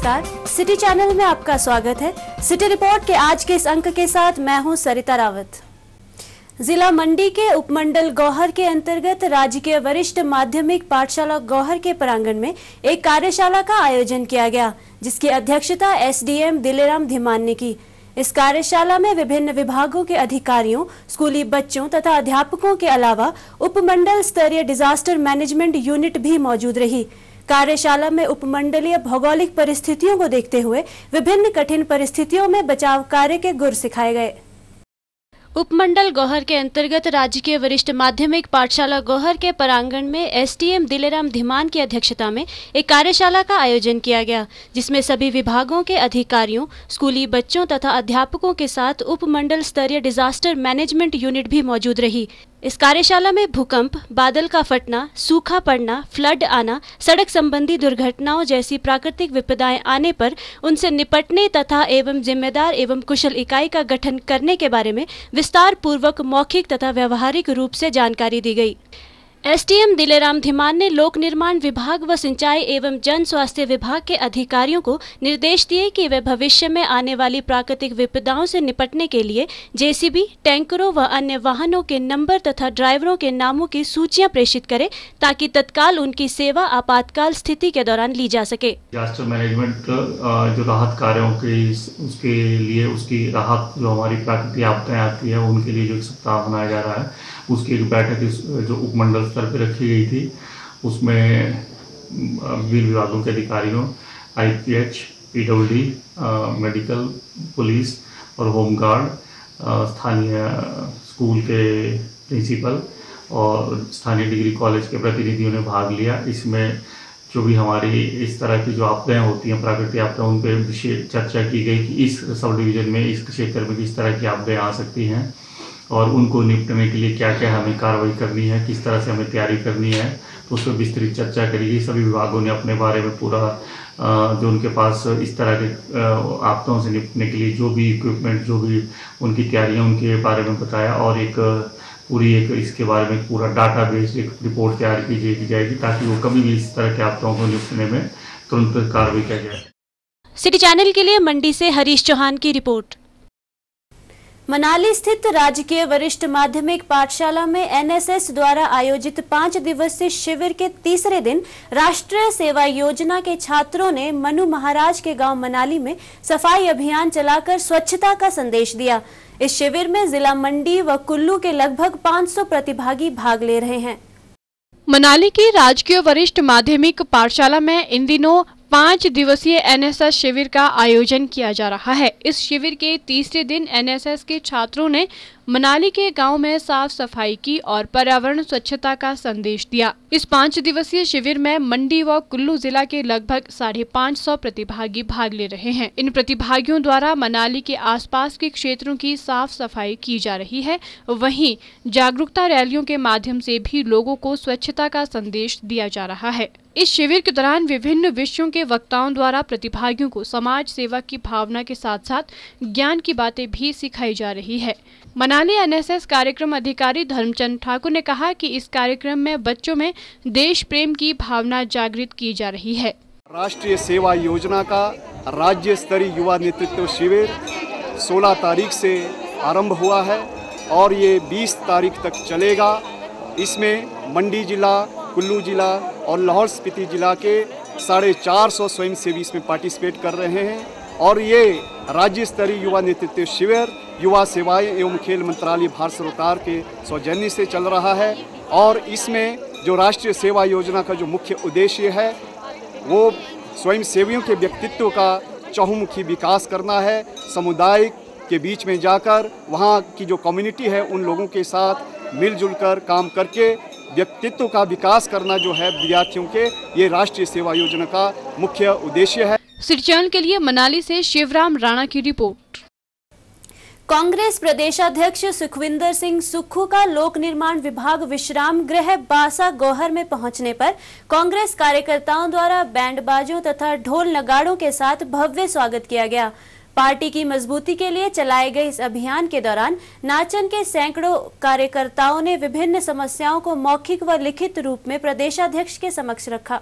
नमस्कार, city channel में आपका स्वागत है। सिटी रिपोर्ट के आज के इस अंक के साथ मैं हूं सरिता रावत। जिला मंडी के उपमंडल गौहर के अंतर्गत राजकीय वरिष्ठ माध्यमिक पाठशाला गौहर के प्रांगण में एक कार्यशाला का आयोजन किया गया, जिसकी अध्यक्षता एसडीएम दिलेराम धीमान ने की। इस कार्यशाला में विभिन्न विभागों के अधिकारियों, स्कूली बच्चों तथा अध्यापकों के अलावा उपमंडल स्तरीय डिजास्टर मैनेजमेंट यूनिट भी मौजूद रही। कार्यशाला में उपमंडलीय भौगोलिक परिस्थितियों को देखते हुए विभिन्न कठिन परिस्थितियों में बचाव कार्य के गुर सिखाए गए। उपमंडल गौहर के अंतर्गत राजकीय वरिष्ठ माध्यमिक पाठशाला गौहर के प्रांगण में एसडीएम दिलेराम धीमान की अध्यक्षता में एक कार्यशाला का आयोजन किया गया, जिसमें सभी विभागों के अधिकारियों, स्कूली बच्चों तथा अध्यापकों के साथ उपमंडल स्तरीय डिजास्टर मैनेजमेंट यूनिट भी मौजूद रही। इस कार्यशाला में भूकंप, बादल का फटना, सूखा पड़ना, फ्लड आना, सड़क संबंधी दुर्घटनाओं जैसी प्राकृतिक विपदाएं आने पर उनसे निपटने तथा एवं जिम्मेदार एवं कुशल इकाई का गठन करने के बारे में विस्तार पूर्वक मौखिक तथा व्यवहारिक रूप से जानकारी दी गई। एसडीएम दिलेराम धीमान ने लोक निर्माण विभाग व सिंचाई एवं जन स्वास्थ्य विभाग के अधिकारियों को निर्देश दिए कि वे भविष्य में आने वाली प्राकृतिक विपदाओं से निपटने के लिए जेसीबी, टैंकरों व अन्य वाहनों के नंबर तथा ड्राइवरों के नामों की सूचियां प्रेषित करें, ताकि तत्काल उनकी सेवा आपातकाल स्थिति के दौरान ली जा सके। डिजास्टर मैनेजमेंट जो राहत कार्यों की उसके लिए उसकी राहत जो हमारी प्राकृतिक आपदाएं आती है उनके लिए जो एक सप्ताह मनाया जा रहा है, उसकी एक बैठक जो उपमंडल स्तर पर रखी गई थी। उसमें विभिन्न विभागों के अधिकारियों, आईपीएच, पीडब्ल्यूडी, मेडिकल, पुलिस और होमगार्ड, स्थानीय स्कूल के प्रिंसिपल और स्थानीय डिग्री कॉलेज के प्रतिनिधियों ने भाग लिया। इसमें जो भी हमारी इस तरह की जो आपदाएं होती हैं, प्राकृतिक आपदाएं, उन पर विशेष चर्चा की गई कि इस सब डिवीजन में, इस क्षेत्र में किस तरह की आपदाएं आ सकती हैं और उनको निपटने के लिए क्या क्या हमें कार्रवाई करनी है, किस तरह से हमें तैयारी करनी है। तो उस पर विस्तृत चर्चा करी गई। सभी विभागों ने अपने बारे में पूरा जो उनके पास इस तरह के आपदाओं से निपटने के लिए जो भी इक्विपमेंट, जो भी उनकी तैयारियां, उनके बारे में बताया और एक इसके बारे में पूरा डाटा बेस्ड एक रिपोर्ट तैयार की जाएगी, ताकि वो कभी भी इस तरह के आपदाओं को निपटने में तुरंत कार्रवाई किया जाए। सिटी चैनल के लिए मंडी से हरीश चौहान की रिपोर्ट। मनाली स्थित राजकीय वरिष्ठ माध्यमिक पाठशाला में एनएसएस द्वारा आयोजित 5 दिवसीय शिविर के तीसरे दिन राष्ट्रीय सेवा योजना के छात्रों ने मनु महाराज के गांव मनाली में सफाई अभियान चलाकर स्वच्छता का संदेश दिया। इस शिविर में जिला मंडी व कुल्लू के लगभग 500 प्रतिभागी भाग ले रहे हैं। मनाली की राजकीय वरिष्ठ माध्यमिक पाठशाला में इन दिनों 5 दिवसीय एनएसएस शिविर का आयोजन किया जा रहा है। इस शिविर के तीसरे दिन एनएसएस के छात्रों ने मनाली के गांव में साफ सफाई की और पर्यावरण स्वच्छता का संदेश दिया। इस 5 दिवसीय शिविर में मंडी व कुल्लू जिला के लगभग 550 प्रतिभागी भाग ले रहे हैं। इन प्रतिभागियों द्वारा मनाली के आसपास के क्षेत्रों की साफ सफाई की जा रही है। वहीं जागरूकता रैलियों के माध्यम से भी लोगों को स्वच्छता का संदेश दिया जा रहा है। इस शिविर के दौरान विभिन्न विषयों के वक्ताओं द्वारा प्रतिभागियों को समाज सेवा की भावना के साथ साथ ज्ञान की बातें भी सिखाई जा रही है। मनाली एनएसएस कार्यक्रम अधिकारी धर्मचंद ठाकुर ने कहा कि इस कार्यक्रम में बच्चों में देश प्रेम की भावना जागृत की जा रही है। राष्ट्रीय सेवा योजना का राज्य स्तरीय युवा नेतृत्व शिविर 16 तारीख से आरंभ हुआ है और ये 20 तारीख तक चलेगा। इसमें मंडी जिला, कुल्लू जिला और लाहौल स्पीति जिला के 450 स्वयंसेवी इसमें पार्टिसिपेट कर रहे हैं और ये राज्य स्तरीय युवा नेतृत्व शिविर युवा सेवाएं एवं खेल मंत्रालय भारत सरकार के सौजन्य से चल रहा है। और इसमें जो राष्ट्रीय सेवा योजना का जो मुख्य उद्देश्य है वो स्वयंसेवियों के व्यक्तित्व का चहुमुखी विकास करना है। समुदाय के बीच में जाकर वहाँ की जो कम्युनिटी है उन लोगों के साथ मिलजुल कर काम करके व्यक्तित्व का विकास करना जो है विद्यार्थियों के, ये राष्ट्रीय सेवा योजना का मुख्य उद्देश्य है। सिटी चैनल के लिए मनाली से शिवराम राणा की रिपोर्ट। कांग्रेस प्रदेशाध्यक्ष सुखविंदर सिंह सुक्खू का लोक निर्माण विभाग विश्राम गृह बासा गौहर में पहुंचने पर कांग्रेस कार्यकर्ताओं द्वारा बैंड बाजों तथा ढोल नगाड़ों के साथ भव्य स्वागत किया गया। पार्टी की मजबूती के लिए चलाए गए इस अभियान के दौरान नाचन के सैकड़ों कार्यकर्ताओं ने विभिन्न समस्याओं को मौखिक व लिखित रूप में प्रदेशाध्यक्ष के समक्ष रखा।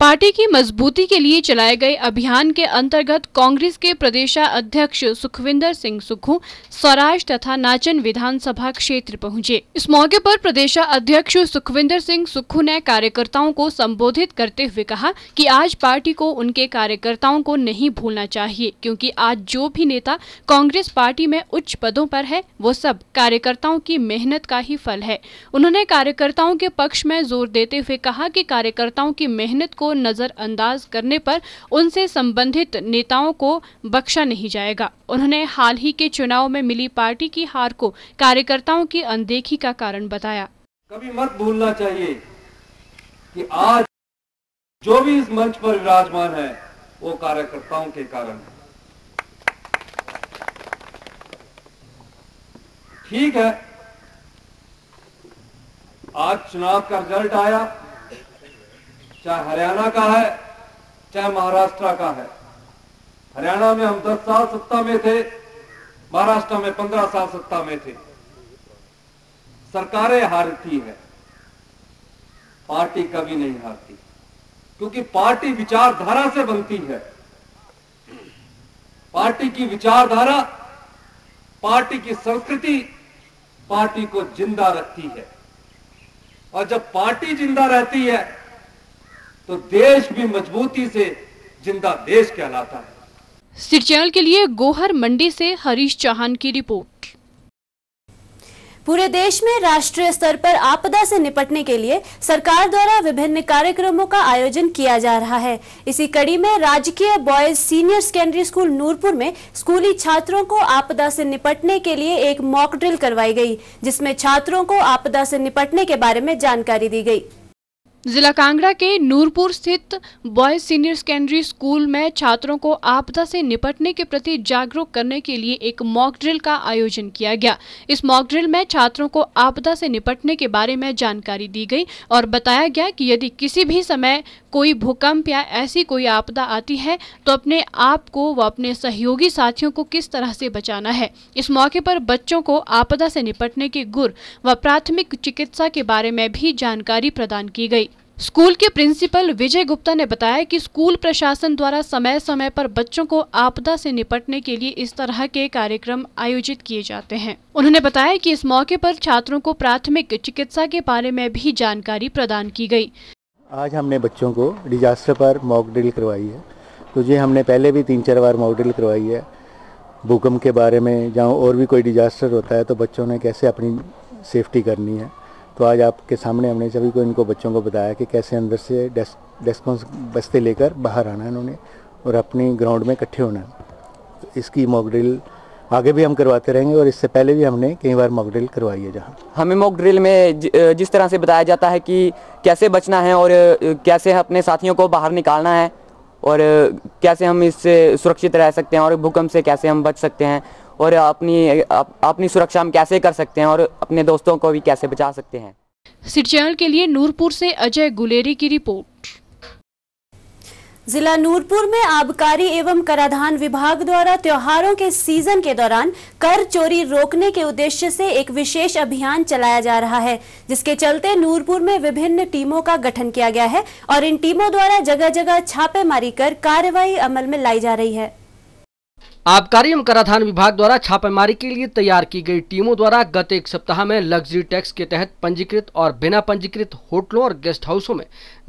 पार्टी की मजबूती के लिए चलाए गए अभियान के अंतर्गत कांग्रेस के प्रदेशाध्यक्ष सुखविंदर सिंह सुक्खू स्वराज तथा नाचन विधानसभा क्षेत्र पहुंचे। इस मौके पर प्रदेशाध्यक्ष सुखविंदर सिंह सुक्खू ने कार्यकर्ताओं को संबोधित करते हुए कहा कि आज पार्टी को उनके कार्यकर्ताओं को नहीं भूलना चाहिए, क्योंकि आज जो भी नेता कांग्रेस पार्टी में उच्च पदों पर है वो सब कार्यकर्ताओं की मेहनत का ही फल है। उन्होंने कार्यकर्ताओं के पक्ष में जोर देते हुए कहा कि कार्यकर्ताओं की मेहनत को नजरअंदाज करने पर उनसे संबंधित नेताओं को बख्शा नहीं जाएगा। उन्होंने हाल ही के चुनाव में मिली पार्टी की हार को कार्यकर्ताओं की अनदेखी का कारण बताया। कभी मत भूलना चाहिए कि आज जो भी इस मंच पर विराजमान है वो कार्यकर्ताओं के कारण है। ठीक है, आज चुनाव का रिजल्ट आया, चाहे हरियाणा का है चाहे महाराष्ट्र का है। हरियाणा में हम 10 साल सत्ता में थे, महाराष्ट्र में 15 साल सत्ता में थे। सरकारें हारती है, पार्टी कभी नहीं हारती, क्योंकि पार्टी विचारधारा से बनती है। पार्टी की विचारधारा, पार्टी की संस्कृति पार्टी को जिंदा रखती है, और जब पार्टी जिंदा रहती है तो देश भी मजबूती से जिंदा देश कहलाता है। सिटी चैनल के लिए गोहर मंडी से हरीश चौहान की रिपोर्ट। पूरे देश में राष्ट्रीय स्तर पर आपदा से निपटने के लिए सरकार द्वारा विभिन्न कार्यक्रमों का आयोजन किया जा रहा है। इसी कड़ी में राजकीय boys senior secondary school Noorpur में स्कूली छात्रों को आपदा से निपटने के लिए एक मॉक ड्रिल करवाई गई, जिसमें छात्रों को आपदा से निपटने के बारे में जानकारी दी गई। जिला कांगड़ा के नूरपुर स्थित बॉयज सीनियर सेकेंडरी स्कूल में छात्रों को आपदा से निपटने के प्रति जागरूक करने के लिए एक मॉक ड्रिल का आयोजन किया गया। इस मॉक ड्रिल में छात्रों को आपदा से निपटने के बारे में जानकारी दी गई और बताया गया कि यदि किसी भी समय कोई भूकंप या ऐसी कोई आपदा आती है तो अपने आप को व अपने सहयोगी साथियों को किस तरह से बचाना है। इस मौके पर बच्चों को आपदा से निपटने के गुर व प्राथमिक चिकित्सा के बारे में भी जानकारी प्रदान की गई। स्कूल के प्रिंसिपल विजय गुप्ता ने बताया कि स्कूल प्रशासन द्वारा समय समय पर बच्चों को आपदा से निपटने के लिए इस तरह के कार्यक्रम आयोजित किए जाते हैं। उन्होंने बताया कि इस मौके पर छात्रों को प्राथमिक चिकित्सा के बारे में भी जानकारी प्रदान की गई। आज हमने बच्चों को डिजास्टर पर मॉक ड्रिल करवाई है। तो ये हमने पहले भी 3-4 बार मॉक ड्रिल करवाई है। भूकंप के बारे में, जहाँ और भी कोई डिजास्टर होता है तो बच्चों ने कैसे अपनी सेफ्टी करनी है। तो आज आपके सामने हमने सभी को इनको बच्चों को बताया कि कैसे अंदर से डेस्कों बस्ते लेकर बाहर आना है इन्होंने और अपनी ग्राउंड में इकट्ठे होना है। तो इसकी मॉक ड्रिल आगे भी हम करवाते रहेंगे और इससे पहले भी हमने कई बार मॉक ड्रिल करवाई है। जहाँ हमें मॉक ड्रिल में जिस तरह से बताया जाता है कि कैसे बचना है और कैसे अपने साथियों को बाहर निकालना है और कैसे हम इससे सुरक्षित रह सकते हैं और भूकंप से कैसे हम बच सकते हैं और अपनी सुरक्षा हम कैसे कर सकते हैं और अपने दोस्तों को भी कैसे बचा सकते हैं। सिटी चैनल के लिए नूरपुर से अजय गुलेरी की रिपोर्ट। जिला नूरपुर में आबकारी एवं कराधान विभाग द्वारा त्योहारों के सीजन के दौरान कर चोरी रोकने के उद्देश्य से एक विशेष अभियान चलाया जा रहा है, जिसके चलते नूरपुर में विभिन्न टीमों का गठन किया गया है और इन टीमों द्वारा जगह जगह छापेमारी कर कार्रवाई अमल में लाई जा रही है। आबकारी एवं कराधान विभाग द्वारा छापेमारी के लिए तैयार की गई टीमों द्वारा गत एक सप्ताह में लग्जरी टैक्स के तहत पंजीकृत और बिना पंजीकृत होटलों और गेस्ट हाउसों में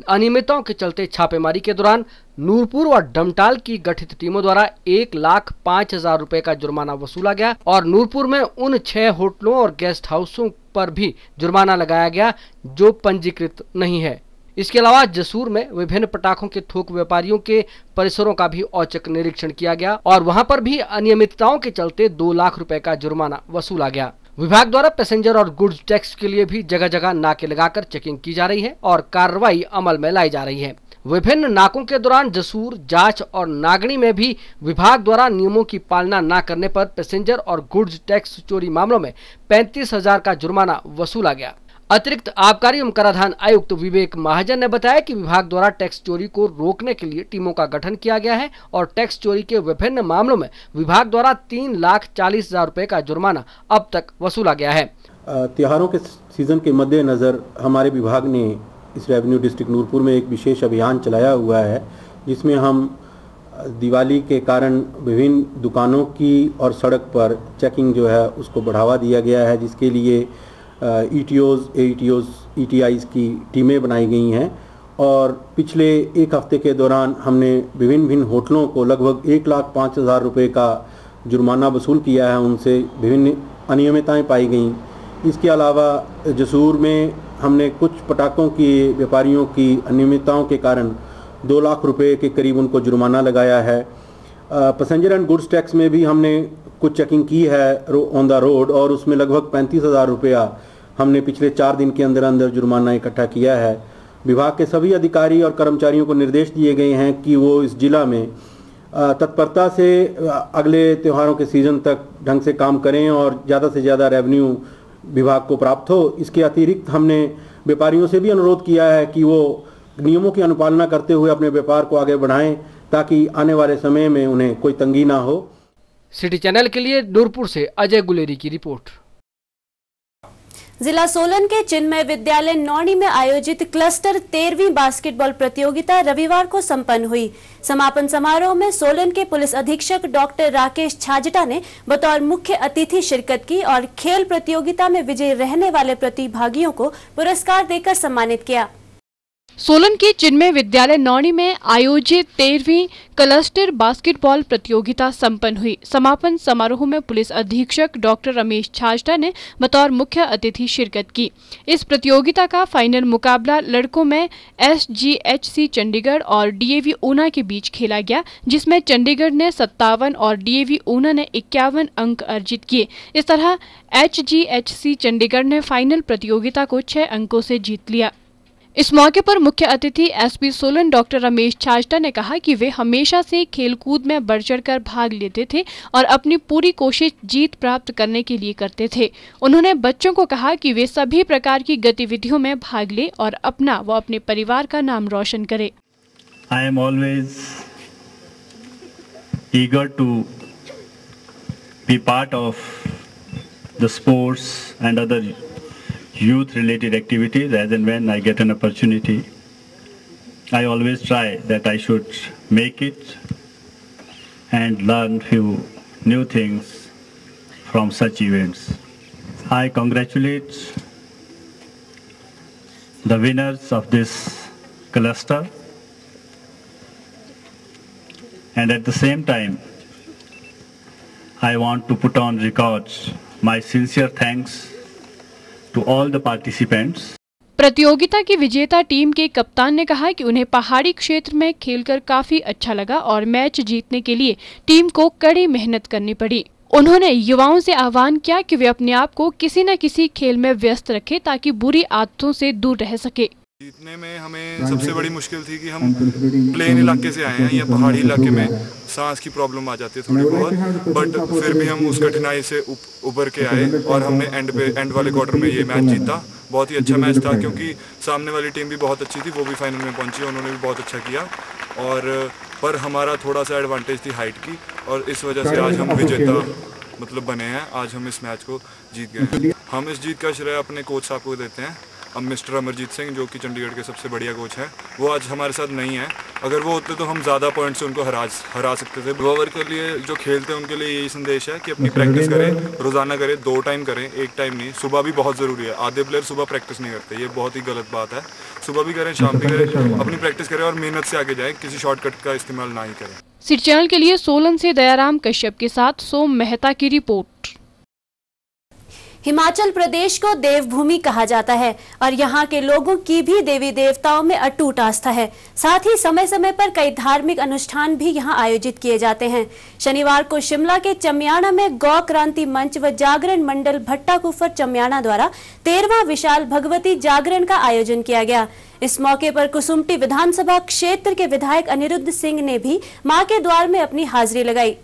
अनियमितताओं के चलते छापेमारी के दौरान नूरपुर और डमटाल की गठित टीमों द्वारा 1,05,000 रुपए का जुर्माना वसूला गया और नूरपुर में उन 6 होटलों और गेस्ट हाउसों पर भी जुर्माना लगाया गया जो पंजीकृत नहीं है। इसके अलावा जसूर में विभिन्न पटाखों के थोक व्यापारियों के परिसरों का भी औचक निरीक्षण किया गया और वहां पर भी अनियमितताओं के चलते 2 लाख रुपए का जुर्माना वसूला गया। विभाग द्वारा पैसेंजर और गुड्स टैक्स के लिए भी जगह जगह नाके लगाकर चेकिंग की जा रही है और कार्रवाई अमल में लाई जा रही है। विभिन्न नाकों के दौरान जसूर, जांच और नागणी में भी विभाग द्वारा नियमों की पालना न करने पर पैसेंजर और गुड्स टैक्स चोरी मामलों में 35,000 का जुर्माना वसूला गया। अतिरिक्त आबकारी एवं कराधान आयुक्त विवेक महाजन ने बताया कि विभाग द्वारा टैक्स चोरी को रोकने के लिए टीमों का गठन किया गया है और टैक्स चोरी के विभिन्न मामलों में विभाग द्वारा 3,40,000 रुपए का जुर्माना अब तक वसूला गया है। त्योहारों के सीजन के मद्देनजर हमारे विभाग ने इस रेवेन्यू डिस्ट्रिक्ट नूरपुर में एक विशेष अभियान चलाया हुआ है, जिसमें हम दिवाली के कारण विभिन्न दुकानों की और सड़क पर चेकिंग जो है उसको बढ़ावा दिया गया है, जिसके लिए ETOs, ETIs की टीमें बनाई गई हैं। और पिछले एक हफ्ते के दौरान हमने विभिन्न होटलों को लगभग 1,05,000 रुपये का जुर्माना वसूल किया है, उनसे विभिन्न अनियमितताएं पाई गईं। इसके अलावा जसूर में हमने कुछ पटाखों की व्यापारियों की अनियमितताओं के कारण 2 लाख रुपए के करीब उनको जुर्माना लगाया है। पैसेंजर एंड गुड्स टैक्स में भी हमने कुछ चेकिंग की है ऑन द रोड, और उसमें लगभग 35,000 रुपया हमने पिछले 4 दिन के अंदर अंदर जुर्माना इकट्ठा किया है। विभाग के सभी अधिकारी और कर्मचारियों को निर्देश दिए गए हैं कि वो इस जिला में तत्परता से अगले त्योहारों के सीज़न तक ढंग से काम करें और ज़्यादा से ज़्यादा रेवेन्यू विभाग को प्राप्त हो। इसके अतिरिक्त हमने व्यापारियों से भी अनुरोध किया है कि वो नियमों की अनुपालना करते हुए अपने व्यापार को आगे बढ़ाएं, ताकि आने वाले समय में उन्हें कोई तंगी ना हो। सिटी चैनल के लिए नूरपुर से अजय गुलेरी की रिपोर्ट। जिला सोलन के चिन्मय विद्यालय नौणी में आयोजित क्लस्टर 13वीं बास्केटबॉल प्रतियोगिता रविवार को संपन्न हुई। समापन समारोह में सोलन के पुलिस अधीक्षक डॉक्टर राकेश छाजटा ने बतौर मुख्य अतिथि शिरकत की और खेल प्रतियोगिता में विजयी रहने वाले प्रतिभागियों को पुरस्कार देकर सम्मानित किया। सोलन के चिन्मय विद्यालय नौणी में आयोजित 13वीं क्लस्टर बास्केटबॉल प्रतियोगिता संपन्न हुई। समापन समारोह में पुलिस अधीक्षक डॉक्टर रमेश छाजटा ने बतौर मुख्य अतिथि शिरकत की। इस प्रतियोगिता का फाइनल मुकाबला लड़कों में SGHC चंडीगढ़ और DAV ऊना के बीच खेला गया, जिसमें चंडीगढ़ ने 57 और DAV ऊना ने 51 अंक अर्जित किए। इस तरह HGHC चंडीगढ़ ने फाइनल प्रतियोगिता को 6 अंकों से जीत लिया। इस मौके पर मुख्य अतिथि SP सोलन डॉक्टर रमेश छाजटा ने कहा कि वे हमेशा से खेलकूद में बढ़ चढ़कर भाग लेते थे और अपनी पूरी कोशिश जीत प्राप्त करने के लिए करते थे। उन्होंने बच्चों को कहा कि वे सभी प्रकार की गतिविधियों में भाग ले और अपना व अपने परिवार का नाम रोशन करे। I am always eager to be part of the sports and other youth related activities as and when I get an opportunity. I always try that I should make it and learn few new things from such events. I congratulate the winners of this cluster, and at the same time I want to put on record my sincere thanks to all the participants. प्रतियोगिता की विजेता team के कप्तान ने कहा कि उन्हें पहाड़ी क्षेत्र में खेलकर काफी अच्छा लगा और मैच जीतने के लिए टीम को कड़ी मेहनत करनी पड़ी। उन्होंने युवाओं से आह्वान किया कि वे अपने आप को किसी न किसी खेल में व्यस्त रखें ताकि बुरी आदतों से दूर रह सके। जीतने में हमें सबसे बड़ी मुश्किल थी कि हम प्लेन इलाके से आए हैं या पहाड़ी इलाके में सांस की प्रॉब्लम आ जाती है थोड़ी बहुत, बट फिर भी हम उस कठिनाई से उभर के आए और हमने एंड वाले क्वार्टर में ये मैच जीता। बहुत ही अच्छा मैच था क्योंकि सामने वाली टीम भी बहुत अच्छी थी, वो भी फाइनल में पहुंची, उन्होंने भी बहुत अच्छा किया और पर हमारा थोड़ा सा एडवांटेज थी हाइट की और इस वजह से आज हम विजेता बने हैं। आज हम इस मैच को जीत गए हैं। हम इस जीत का श्रेय अपने कोच साहब को देते हैं, अब मिस्टर अमरजीत सिंह जो कि चंडीगढ़ के सबसे बढ़िया कोच हैं। वो आज हमारे साथ नहीं है, अगर वो होते तो हम ज़्यादा पॉइंट से उनको हरा सकते थे। गोवर के लिए जो खेलते हैं उनके लिए यही संदेश है कि अपनी प्रैक्टिस करें, रोज़ाना करें, 2 टाइम करें, 1 टाइम नहीं। सुबह भी बहुत ज़रूरी है, आधे प्लेयर सुबह प्रैक्टिस नहीं करते, ये बहुत ही गलत बात है। सुबह भी करें, शाम भी करें, अपनी प्रैक्टिस करें और मेहनत से आगे जाएँ, किसी शॉर्टकट का इस्तेमाल ना ही करें। सिटी चैनल के लिए सोलन से दयाराम कश्यप के साथ सोम मेहता की रिपोर्ट। हिमाचल प्रदेश को देवभूमि कहा जाता है और यहाँ के लोगों की भी देवी देवताओं में अटूट आस्था है। साथ ही समय समय पर कई धार्मिक अनुष्ठान भी यहाँ आयोजित किए जाते हैं। शनिवार को शिमला के चमियाणा में गौ क्रांति मंच व जागरण मंडल भट्टा कुफर चमियाणा द्वारा 13वां विशाल भगवती जागरण का आयोजन किया गया। इस मौके पर कुसुम्पटी विधानसभा क्षेत्र के विधायक अनिरुद्ध सिंह ने भी मां के द्वार में अपनी हाजिरी लगाई।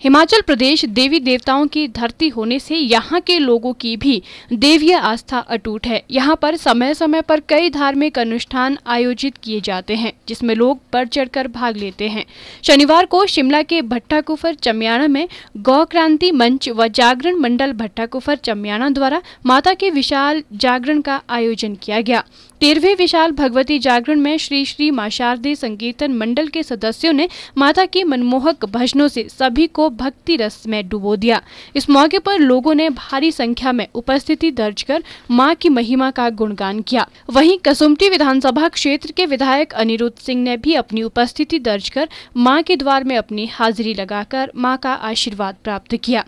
हिमाचल प्रदेश देवी देवताओं की धरती होने से यहाँ के लोगों की भी देवीय आस्था अटूट है। यहाँ पर समय समय पर कई धार्मिक अनुष्ठान आयोजित किए जाते हैं, जिसमें लोग बढ़ चढ़कर भाग लेते हैं। शनिवार को शिमला के भट्टाकुफर चमियाणा में गौ क्रांति मंच व जागरण मंडल भट्टाकुफर चमियाणा द्वारा माता के विशाल जागरण का आयोजन किया गया। 13वें विशाल भगवती जागरण में श्री श्री मां शारदे संकीर्तन मंडल के सदस्यों ने माता की मनमोहक भजनों से सभी को भक्ति रस में डुबो दिया। इस मौके पर लोगों ने भारी संख्या में उपस्थिति दर्ज कर मां की महिमा का गुणगान किया। वहीं कसुम्पटी विधानसभा क्षेत्र के विधायक अनिरुद्ध सिंह ने भी अपनी उपस्थिति दर्ज कर मां के द्वार में अपनी हाजिरी लगाकर मां का आशीर्वाद प्राप्त किया।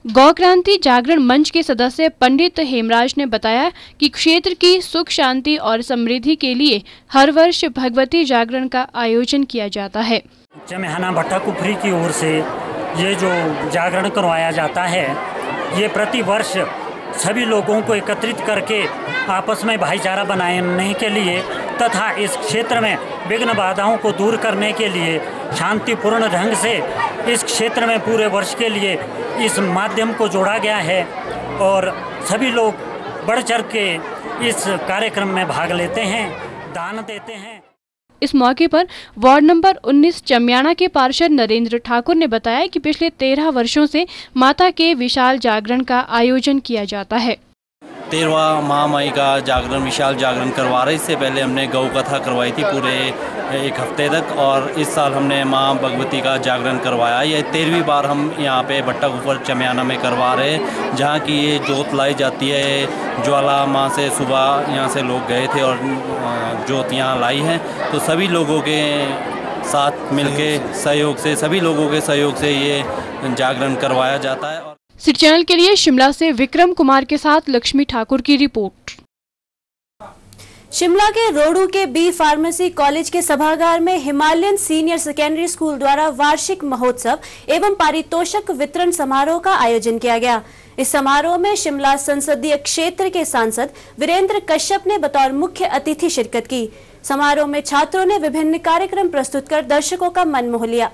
गौ क्रांति जागरण मंच के सदस्य पंडित हेमराज ने बताया कि क्षेत्र की सुख शांति और समृद्धि के लिए हर वर्ष भगवती जागरण का आयोजन किया जाता है। चमियाणा भट्टाकुफरी की ओर से ये जो जागरण करवाया जाता है, ये प्रति वर्ष सभी लोगों को एकत्रित करके आपस में भाईचारा बनाने के लिए तथा इस क्षेत्र में विघ्न बाधाओं को दूर करने के लिए शांतिपूर्ण ढंग से इस क्षेत्र में पूरे वर्ष के लिए इस माध्यम को जोड़ा गया है और सभी लोग बढ़ चढ़ के इस कार्यक्रम में भाग लेते हैं, दान देते हैं। इस मौके पर वार्ड नंबर 19 चमियाणा के पार्षद नरेंद्र ठाकुर ने बताया कि पिछले 13 वर्षों से माता के विशाल जागरण का आयोजन किया जाता है। 13वां महामाई का जागरण, विशाल जागरण करवा रहे। इससे पहले हमने गौ कथा करवाई थी पूरे एक हफ्ते तक और इस साल हमने माँ भगवती का जागरण करवाया। ये 13वीं बार हम यहाँ पे भट्टाकुफर चमियाणा में करवा रहे हैं, जहाँ की ये जोत लाई जाती है। ज्वाला माँ से सुबह यहाँ से लोग गए थे और जोत यहाँ लाई है। तो सभी लोगों के साथ मिलके सहयोग से, सभी लोगों के सहयोग से ये जागरण करवाया जाता है। सिटी चैनल के लिए शिमला से विक्रम कुमार के साथ लक्ष्मी ठाकुर की रिपोर्ट। शिमला के रोडू के बी फार्मेसी कॉलेज के सभागार में हिमालयन सीनियर सेकेंडरी स्कूल द्वारा वार्षिक महोत्सव एवं पारितोषिक वितरण समारोह का आयोजन किया गया। इस समारोह में शिमला संसदीय क्षेत्र के सांसद वीरेंद्र कश्यप ने बतौर मुख्य अतिथि शिरकत की। समारोह में छात्रों ने विभिन्न कार्यक्रम प्रस्तुत कर दर्शकों का मन मोह लिया।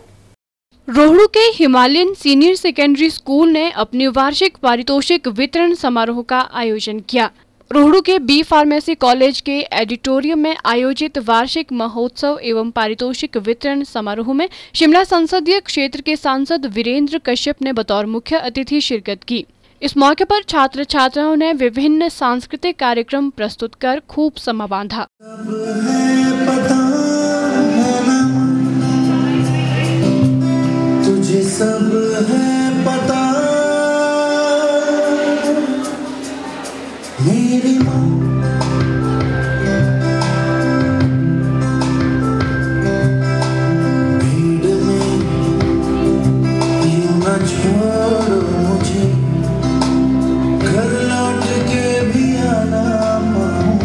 रोहड़ू के हिमालयन सीनियर सेकेंडरी स्कूल ने अपने वार्षिक पारितोषिक वितरण समारोह का आयोजन किया। रोहड़ू के बी फार्मेसी कॉलेज के एडिटोरियम में आयोजित वार्षिक महोत्सव एवं पारितोषिक वितरण समारोह में शिमला संसदीय क्षेत्र के सांसद वीरेंद्र कश्यप ने बतौर मुख्य अतिथि शिरकत की। इस मौके पर छात्र छात्राओं ने विभिन्न सांस्कृतिक कार्यक्रम प्रस्तुत कर खूब समा बांधा। तुझे सब है पता मेरी माँ, भीड़ में यूं न छोड़ो मुझे, घर लौट के भी आना पाऊँ।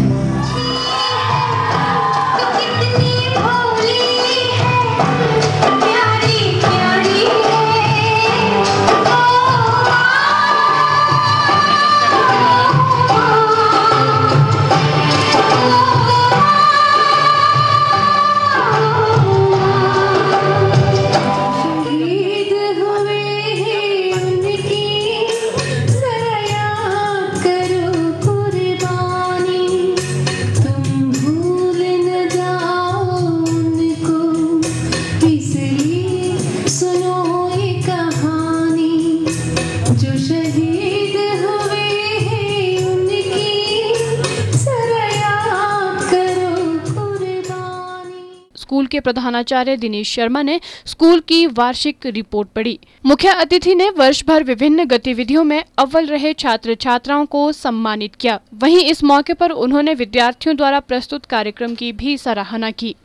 स्कूल के प्रधानाचार्य दिनेश शर्मा ने स्कूल की वार्षिक रिपोर्ट पढ़ी। मुख्य अतिथि ने वर्ष भर विभिन्न गतिविधियों में अव्वल रहे छात्र छात्राओं को सम्मानित किया। वहीं इस मौके पर उन्होंने विद्यार्थियों द्वारा प्रस्तुत कार्यक्रम की भी सराहना की।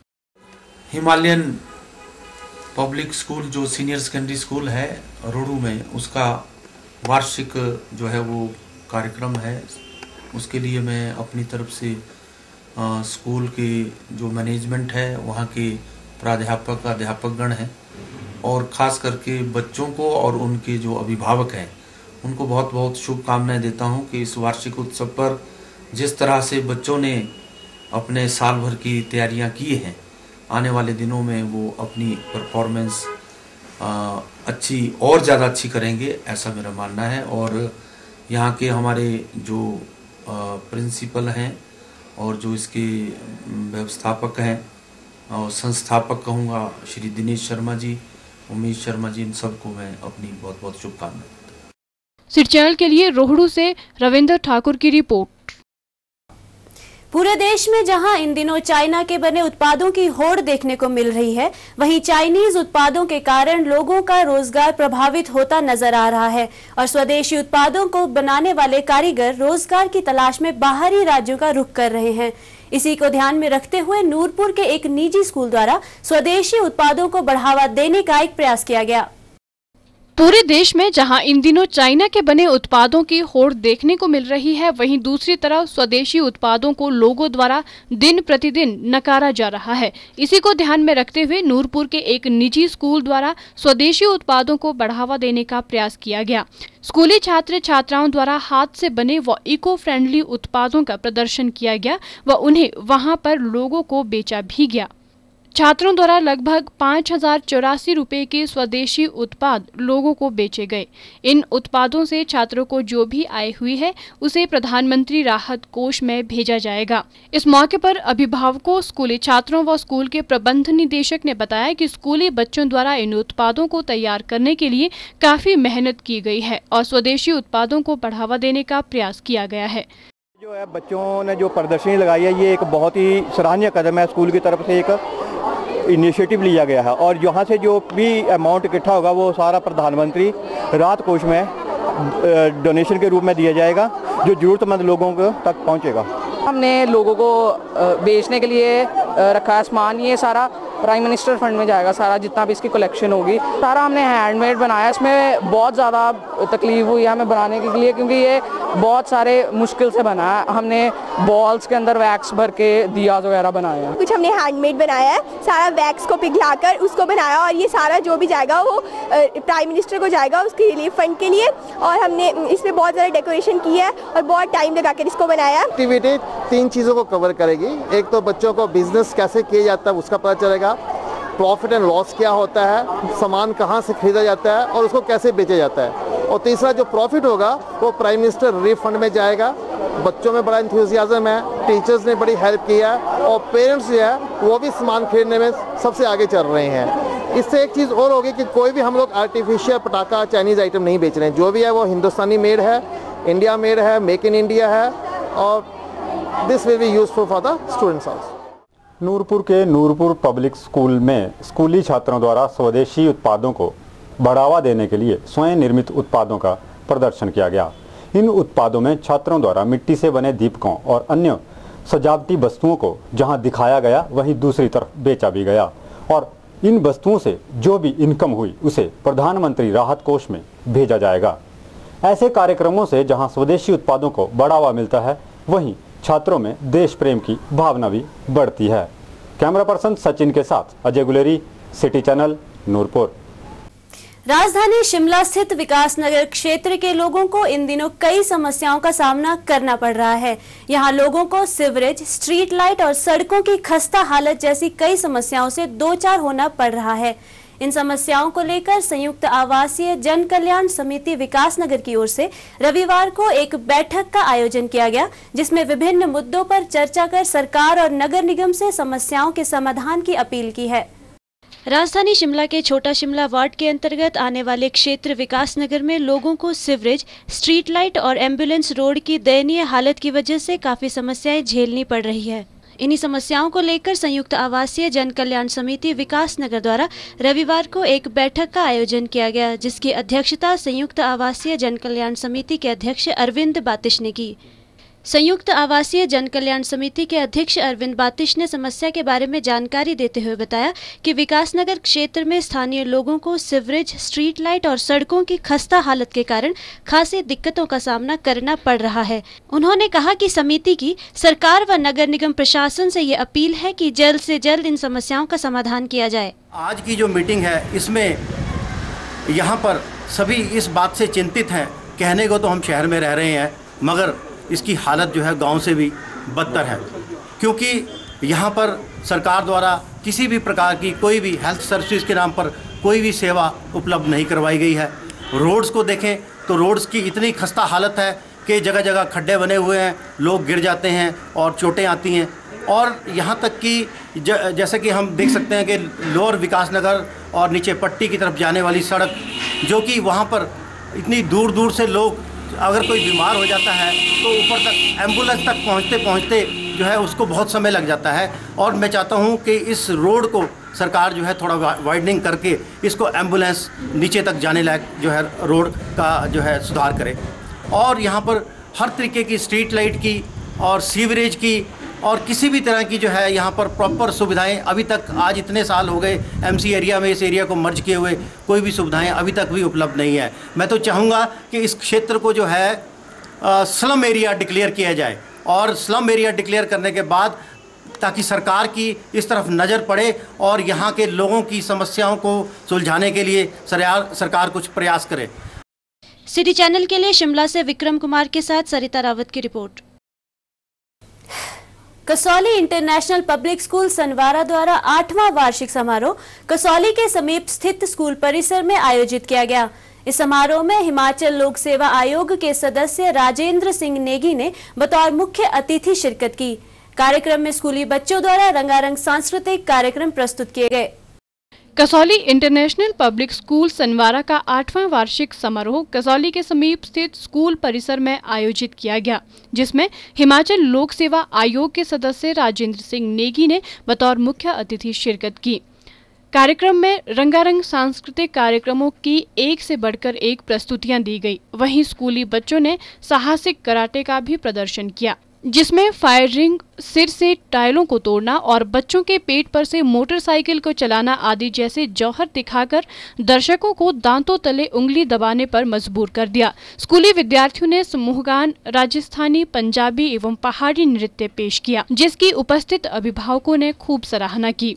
हिमालयन पब्लिक स्कूल जो सीनियर सेकेंडरी स्कूल है रोडू में, उसका वार्षिक जो है वो कार्यक्रम है। उसके लिए मैं अपनी तरफ से स्कूल के जो मैनेजमेंट है, वहाँ के प्राध्यापक अध्यापकगण हैं और ख़ास करके बच्चों को और उनके जो अभिभावक हैं उनको बहुत बहुत शुभकामनाएं देता हूँ कि इस वार्षिक उत्सव पर जिस तरह से बच्चों ने अपने साल भर की तैयारियाँ की हैं, आने वाले दिनों में वो अपनी परफॉर्मेंस अच्छी और ज़्यादा अच्छी करेंगे, ऐसा मेरा मानना है। और यहाँ के हमारे जो प्रिंसिपल हैं और जो इसके व्यवस्थापक हैं और संस्थापक कहूँगा, श्री दिनेश शर्मा जी, उमेश शर्मा जी, इन सबको मैं अपनी बहुत बहुत शुभकामनाएं। सिटी चैनल के लिए रोहड़ू से रविंद्र ठाकुर की रिपोर्ट। पूरे देश में जहां इन दिनों चाइना के बने उत्पादों की होड़ देखने को मिल रही है, वहीं चाइनीज उत्पादों के कारण लोगों का रोजगार प्रभावित होता नजर आ रहा है और स्वदेशी उत्पादों को बनाने वाले कारीगर रोजगार की तलाश में बाहरी राज्यों का रुख कर रहे हैं। इसी को ध्यान में रखते हुए नूरपुर के एक निजी स्कूल द्वारा स्वदेशी उत्पादों को बढ़ावा देने का एक प्रयास किया गया। पूरे देश में जहां इन दिनों चाइना के बने उत्पादों की होड़ देखने को मिल रही है, वहीं दूसरी तरफ स्वदेशी उत्पादों को लोगों द्वारा दिन प्रतिदिन नकारा जा रहा है। इसी को ध्यान में रखते हुए नूरपुर के एक निजी स्कूल द्वारा स्वदेशी उत्पादों को बढ़ावा देने का प्रयास किया गया। स्कूली छात्र छात्राओं द्वारा हाथ से बने व इको फ्रेंडली उत्पादों का प्रदर्शन किया गया व उन्हें वहां पर लोगों को बेचा भी गया। छात्रों द्वारा लगभग 5084 रुपए के स्वदेशी उत्पाद लोगों को बेचे गए। इन उत्पादों से छात्रों को जो भी आय हुई है उसे प्रधानमंत्री राहत कोष में भेजा जाएगा। इस मौके पर अभिभावकों, स्कूली छात्रों व स्कूल के प्रबंध निदेशक ने बताया कि स्कूली बच्चों द्वारा इन उत्पादों को तैयार करने के लिए काफी मेहनत की गई है और स्वदेशी उत्पादों को बढ़ावा देने का प्रयास किया गया है। जो है बच्चों ने जो प्रदर्शनी लगाई है, ये एक बहुत ही सराहनीय कदम है। स्कूल की तरफ से एक इनिशिएटिव लिया गया है और यहाँ से जो भी अमाउंट इकट्ठा होगा वो सारा प्रधानमंत्री राहत कोष में डोनेशन के रूप में दिया जाएगा, जो ज़रूरतमंद लोगों को तक पहुँचेगा। हमने लोगों को बेचने के लिए रखा है सामान, ये सारा प्राइम मिनिस्टर फंड में जाएगा। सारा जितना भी इसकी कलेक्शन होगी, सारा हमने हैंडमेड बनाया। इसमें बहुत ज़्यादा तकलीफ हुई है हमें बनाने के लिए, क्योंकि ये बहुत सारे मुश्किल से बना है। हमने बॉल्स के अंदर वैक्स भर के दिया वगैरह बनाया है। कुछ हमने हैंडमेड बनाया है, सारा वैक्स को पिघलाकर उसको बनाया और ये सारा जो भी जाएगा वो प्राइम मिनिस्टर को जाएगा उसके रिलीफ फंड के लिए। और हमने इसमें बहुत ज़्यादा डेकोरेशन की है और बहुत टाइम लगा कर इसको बनाया। एक्टिविटी 3 चीज़ों को कवर करेगी। एक तो बच्चों को बिजनेस कैसे किया जाता है उसका पता चलेगा, प्रॉफिट एंड लॉस क्या होता है, सामान कहाँ से खरीदा जाता है और उसको कैसे बेचा जाता है। और तीसरा जो प्रॉफिट होगा वो प्राइम मिनिस्टर रिलीफ फंड में जाएगा। बच्चों में बड़ा इंथुजियाज्म है, टीचर्स ने बड़ी हेल्प किया और पेरेंट्स जो है वो भी सामान खरीदने में सबसे आगे चल रहे हैं। इससे एक चीज़ और होगी कि कोई भी हम लोग आर्टिफिशियल पटाखा चाइनीज़ आइटम नहीं बेच रहे हैं। जो भी है वो हिंदुस्तानी मेड है, इंडिया मेड है, मेक इन इंडिया है और this will be useful for the students also. Noorpur के नूरपुर पब्लिक स्कूल में स्कूली छात्रों द्वारा स्वदेशी उत्पादों को बढ़ावा देने के लिए स्वयं निर्मित उत्पादों का प्रदर्शन किया गया। इन उत्पादों में छात्रों द्वारा मिट्टी से बने दीपकों और अन्य सजावटी वस्तुओं को जहां दिखाया गया वहीं दूसरी तरफ बेचा भी गया और इन वस्तुओं से जो भी इनकम हुई उसे प्रधानमंत्री राहत कोष में भेजा जाएगा। ऐसे कार्यक्रमों से जहां स्वदेशी उत्पादों को बढ़ावा मिलता है, वहीं छात्रों में देश प्रेम की भावना भी बढ़ती है। कैमरा पर्सन सचिन के साथ अजय गुलेरी, सिटी चैनल, नूरपुर। राजधानी शिमला स्थित विकासनगर क्षेत्र के लोगों को इन दिनों कई समस्याओं का सामना करना पड़ रहा है। यहाँ लोगों को सीवरेज, स्ट्रीट लाइट और सड़कों की खस्ता हालत जैसी कई समस्याओं से दो चार होना पड़ रहा है। इन समस्याओं को लेकर संयुक्त आवासीय जन कल्याण समिति विकासनगर की ओर से रविवार को एक बैठक का आयोजन किया गया, जिसमें विभिन्न मुद्दों पर चर्चा कर सरकार और नगर निगम से समस्याओं के समाधान की अपील की है। राजधानी शिमला के छोटा शिमला वार्ड के अंतर्गत आने वाले क्षेत्र विकासनगर में लोगों को सीवरेज, स्ट्रीट लाइट और एम्बुलेंस रोड की दयनीय हालत की वजह से काफी समस्याएं झेलनी पड़ रही है। इन्हीं समस्याओं को लेकर संयुक्त आवासीय जन कल्याण समिति विकास नगर द्वारा रविवार को एक बैठक का आयोजन किया गया, जिसकी अध्यक्षता संयुक्त आवासीय जन कल्याण समिति के अध्यक्ष अरविंद बातिश ने की। संयुक्त आवासीय जन कल्याण समिति के अध्यक्ष अरविंद बातिश ने समस्या के बारे में जानकारी देते हुए बताया कि विकासनगर क्षेत्र में स्थानीय लोगों को सीवरेज, स्ट्रीट लाइट और सड़कों की खस्ता हालत के कारण खासी दिक्कतों का सामना करना पड़ रहा है। उन्होंने कहा कि समिति की सरकार व नगर निगम प्रशासन से ये अपील है कि जल्द से जल्द इन समस्याओं का समाधान किया जाए। आज की जो मीटिंग है इसमें यहाँ पर सभी इस बात से चिंतित हैं। कहने को तो हम शहर में रह रहे हैं, मगर इसकी हालत जो है गांव से भी बदतर है, क्योंकि यहाँ पर सरकार द्वारा किसी भी प्रकार की कोई भी हेल्थ सर्विस के नाम पर कोई भी सेवा उपलब्ध नहीं करवाई गई है। रोड्स को देखें तो रोड्स की इतनी खस्ता हालत है कि जगह जगह खड्डे बने हुए हैं, लोग गिर जाते हैं और चोटें आती हैं। और यहाँ तक कि जैसे कि हम देख सकते हैं कि लोअर विकासनगर और नीचे पट्टी की तरफ जाने वाली सड़क, जो कि वहाँ पर इतनी दूर दूर से लोग अगर कोई बीमार हो जाता है तो ऊपर तक एम्बुलेंस तक पहुँचते जो है उसको बहुत समय लग जाता है। और मैं चाहता हूँ कि इस रोड को सरकार जो है थोड़ा वाइडनिंग करके इसको एम्बुलेंस नीचे तक जाने लायक जो है रोड का जो है सुधार करे। और यहाँ पर हर तरीके की स्ट्रीट लाइट की और सीवरेज की और किसी भी तरह की जो है यहाँ पर प्रॉपर सुविधाएं अभी तक, आज इतने साल हो गए एमसी एरिया में इस एरिया को मर्ज किए हुए, कोई भी सुविधाएं अभी तक भी उपलब्ध नहीं है। मैं तो चाहूँगा कि इस क्षेत्र को जो है स्लम एरिया डिक्लेयर किया जाए, और स्लम एरिया डिक्लेयर करने के बाद ताकि सरकार की इस तरफ नज़र पड़े और यहाँ के लोगों की समस्याओं को सुलझाने के लिए सरकार कुछ प्रयास करे। सिटी चैनल के लिए शिमला से विक्रम कुमार के साथ सरिता रावत की report. Kasauli international public school Sanwara द्वारा 8वां वार्षिक समारोह कसौली के समीप स्थित स्कूल परिसर में आयोजित किया गया। इस समारोह में हिमाचल लोक सेवा आयोग के सदस्य राजेंद्र सिंह नेगी ने बतौर मुख्य अतिथि शिरकत की। कार्यक्रम में स्कूली बच्चों द्वारा रंगारंग सांस्कृतिक कार्यक्रम प्रस्तुत किए गए। Kasauli international public school Sanwara का 8वां वार्षिक समारोह कसौली के समीप स्थित स्कूल परिसर में आयोजित किया गया, जिसमें हिमाचल लोक सेवा आयोग के सदस्य राजेंद्र सिंह नेगी ने बतौर मुख्य अतिथि शिरकत की। कार्यक्रम में रंगारंग सांस्कृतिक कार्यक्रमों की एक से बढ़कर एक प्रस्तुतियां दी गई। वहीं स्कूली बच्चों ने साहसिक कराटे का भी प्रदर्शन किया, जिसमें फायरिंग, सिर से टाइलों को तोड़ना और बच्चों के पेट पर से मोटरसाइकिल को चलाना आदि जैसे जौहर दिखाकर दर्शकों को दांतों तले उंगली दबाने पर मजबूर कर दिया। स्कूली विद्यार्थियों ने समूह गान, राजस्थानी, पंजाबी एवं पहाड़ी नृत्य पेश किया, जिसकी उपस्थित अभिभावकों ने खूब सराहना की।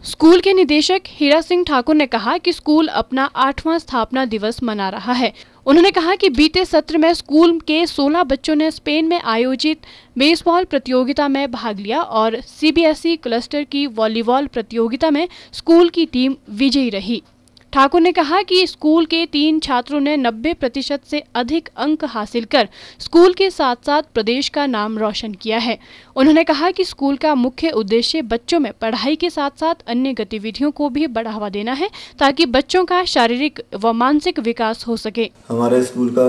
स्कूल के निदेशक हीरा सिंह ठाकुर ने कहा कि स्कूल अपना 8वां स्थापना दिवस मना रहा है। उन्होंने कहा कि बीते सत्र में स्कूल के 16 बच्चों ने स्पेन में आयोजित बेसबॉल प्रतियोगिता में भाग लिया और सीबीएसई क्लस्टर की वॉलीबॉल प्रतियोगिता में स्कूल की टीम विजयी रही। ठाकुर ने कहा कि स्कूल के 3 छात्रों ने 90% से अधिक अंक हासिल कर स्कूल के साथ साथ प्रदेश का नाम रोशन किया है। उन्होंने कहा कि स्कूल का मुख्य उद्देश्य बच्चों में पढ़ाई के साथ साथ अन्य गतिविधियों को भी बढ़ावा देना है, ताकि बच्चों का शारीरिक व मानसिक विकास हो सके। हमारे स्कूल का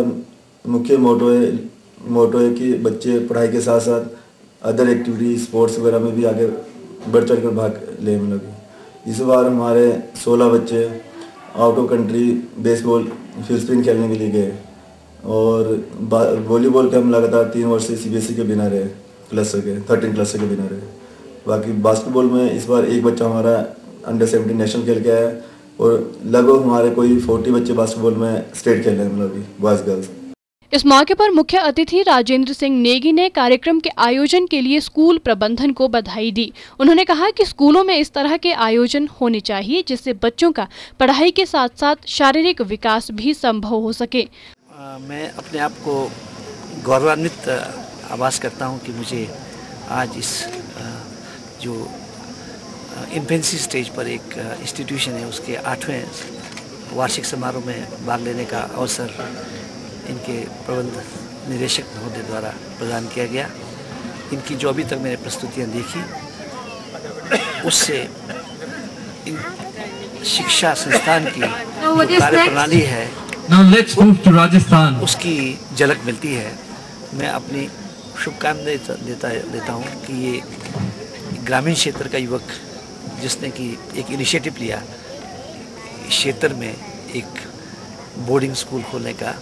मुख्य मोटो है कि बच्चे पढ़ाई के साथ साथ अदर एक्टिविटी, स्पोर्ट्स वगैरह में भी आगे बढ़ चढ़ कर भाग लेने लगे। इस बार हमारे 16 बच्चे आउट ऑफ कंट्री बेसबॉल फिर स्पिन खेलने के लिए गए, और वॉलीबॉल के हम लगातार 3 वर्ष से सीबीएसई के विनर है, क्लस्टर के 13 क्लस्टर के विनर है। बाकी बास्केटबॉल में इस बार एक बच्चा हमारा अंडर 17 नेशनल खेल के आया है, और लगभग हमारे कोई 40 बच्चे बास्केटबॉल में स्टेट खेल रहे हैं, मतलब बॉयज गर्ल्स। इस मौके पर मुख्य अतिथि राजेंद्र सिंह नेगी ने कार्यक्रम के आयोजन के लिए स्कूल प्रबंधन को बधाई दी। उन्होंने कहा कि स्कूलों में इस तरह के आयोजन होने चाहिए, जिससे बच्चों का पढ़ाई के साथ साथ शारीरिक विकास भी संभव हो सके। मैं अपने आप को गौरवान्वित आभास करता हूं कि मुझे आज इस जो इन्फेंसी स्टेज पर एक इंस्टीट्यूशन है उसके 8वें वार्षिक समारोह में भाग लेने का अवसर इनके प्रबंध निदेशक महोदय द्वारा प्रदान किया गया। इनकी जो अभी तक मैंने प्रस्तुतियाँ देखी उससे इन शिक्षा संस्थान की जो कार्य प्रणाली है राजस्थान उसकी झलक मिलती है। मैं अपनी शुभकामनाएं देता हूँ कि ये ग्रामीण क्षेत्र का युवक जिसने कि एक इनिशिएटिव लिया क्षेत्र में एक बोर्डिंग स्कूल खोलने का,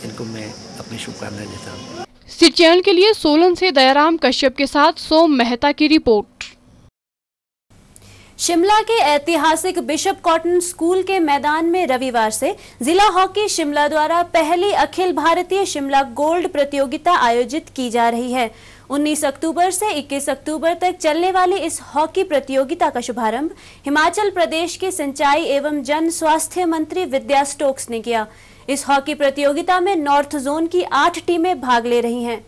इनको मैं अपनी शुभकामनाएं देता हूँ। सिटी चैनल के लिए सोलन से दयाराम कश्यप के साथ सोम मेहता की रिपोर्ट। शिमला के ऐतिहासिक बिशप कॉटन स्कूल के मैदान में रविवार से जिला हॉकी शिमला द्वारा पहली अखिल भारतीय शिमला गोल्ड प्रतियोगिता आयोजित की जा रही है। 19 अक्टूबर से 21 अक्टूबर तक चलने वाली इस हॉकी प्रतियोगिता का शुभारंभ हिमाचल प्रदेश के सिंचाई एवं जन स्वास्थ्य मंत्री विद्या स्टोक्स ने किया। इस हॉकी प्रतियोगिता में नॉर्थ जोन की 8 टीमें भाग ले रही हैं।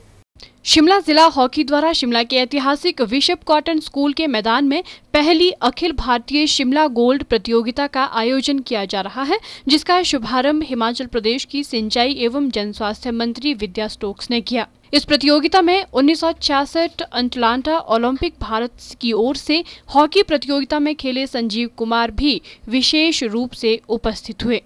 शिमला जिला हॉकी द्वारा शिमला के ऐतिहासिक बिशप कॉटन स्कूल के मैदान में पहली अखिल भारतीय शिमला गोल्ड प्रतियोगिता का आयोजन किया जा रहा है, जिसका शुभारंभ हिमाचल प्रदेश की सिंचाई एवं जन स्वास्थ्य मंत्री विद्या स्टोक्स ने किया। इस प्रतियोगिता में 1966 अटलांटा ओलंपिक भारत की ओर से हॉकी प्रतियोगिता में खेले संजीव कुमार भी विशेष रूप से उपस्थित हुए।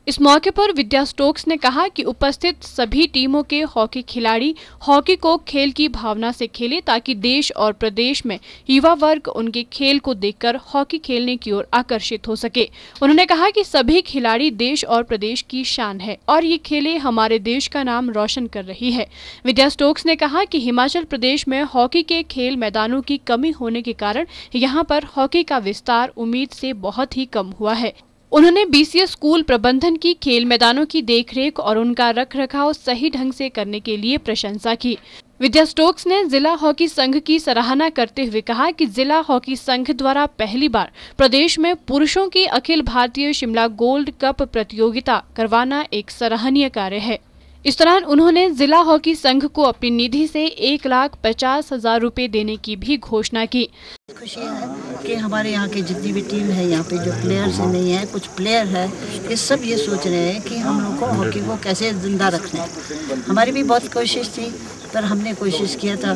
इस मौके पर विद्या स्टोक्स ने कहा कि उपस्थित सभी टीमों के हॉकी खिलाड़ी हॉकी को खेल की भावना से खेले ताकि देश और प्रदेश में युवा वर्ग उनके खेल को देखकर हॉकी खेलने की ओर आकर्षित हो सके। उन्होंने कहा कि सभी खिलाड़ी देश और प्रदेश की शान है और ये खेलें हमारे देश का नाम रोशन कर रही है। विद्या स्टोक्स ने कहा कि हिमाचल प्रदेश में हॉकी के खेल मैदानों की कमी होने के कारण यहाँ पर हॉकी का विस्तार उम्मीद से बहुत ही कम हुआ है। उन्होंने बीसीएस स्कूल प्रबंधन की खेल मैदानों की देखरेख और उनका रखरखाव सही ढंग से करने के लिए प्रशंसा की। विद्या स्टोक्स ने जिला हॉकी संघ की सराहना करते हुए कहा कि जिला हॉकी संघ द्वारा पहली बार प्रदेश में पुरुषों की अखिल भारतीय शिमला गोल्ड कप प्रतियोगिता करवाना एक सराहनीय कार्य है। इस दौरान उन्होंने जिला हॉकी संघ को अपनी निधि से 1,50,000 रुपए देने की भी घोषणा की। खुशी है कि हमारे यहाँ के जितनी भी टीम है, यहाँ पे जो प्लेयर्स नहीं है, कुछ प्लेयर है, ये सब ये सोच रहे हैं कि हम लोग को हॉकी को कैसे जिंदा रखना है। हमारी भी बहुत कोशिश थी, पर हमने कोशिश किया था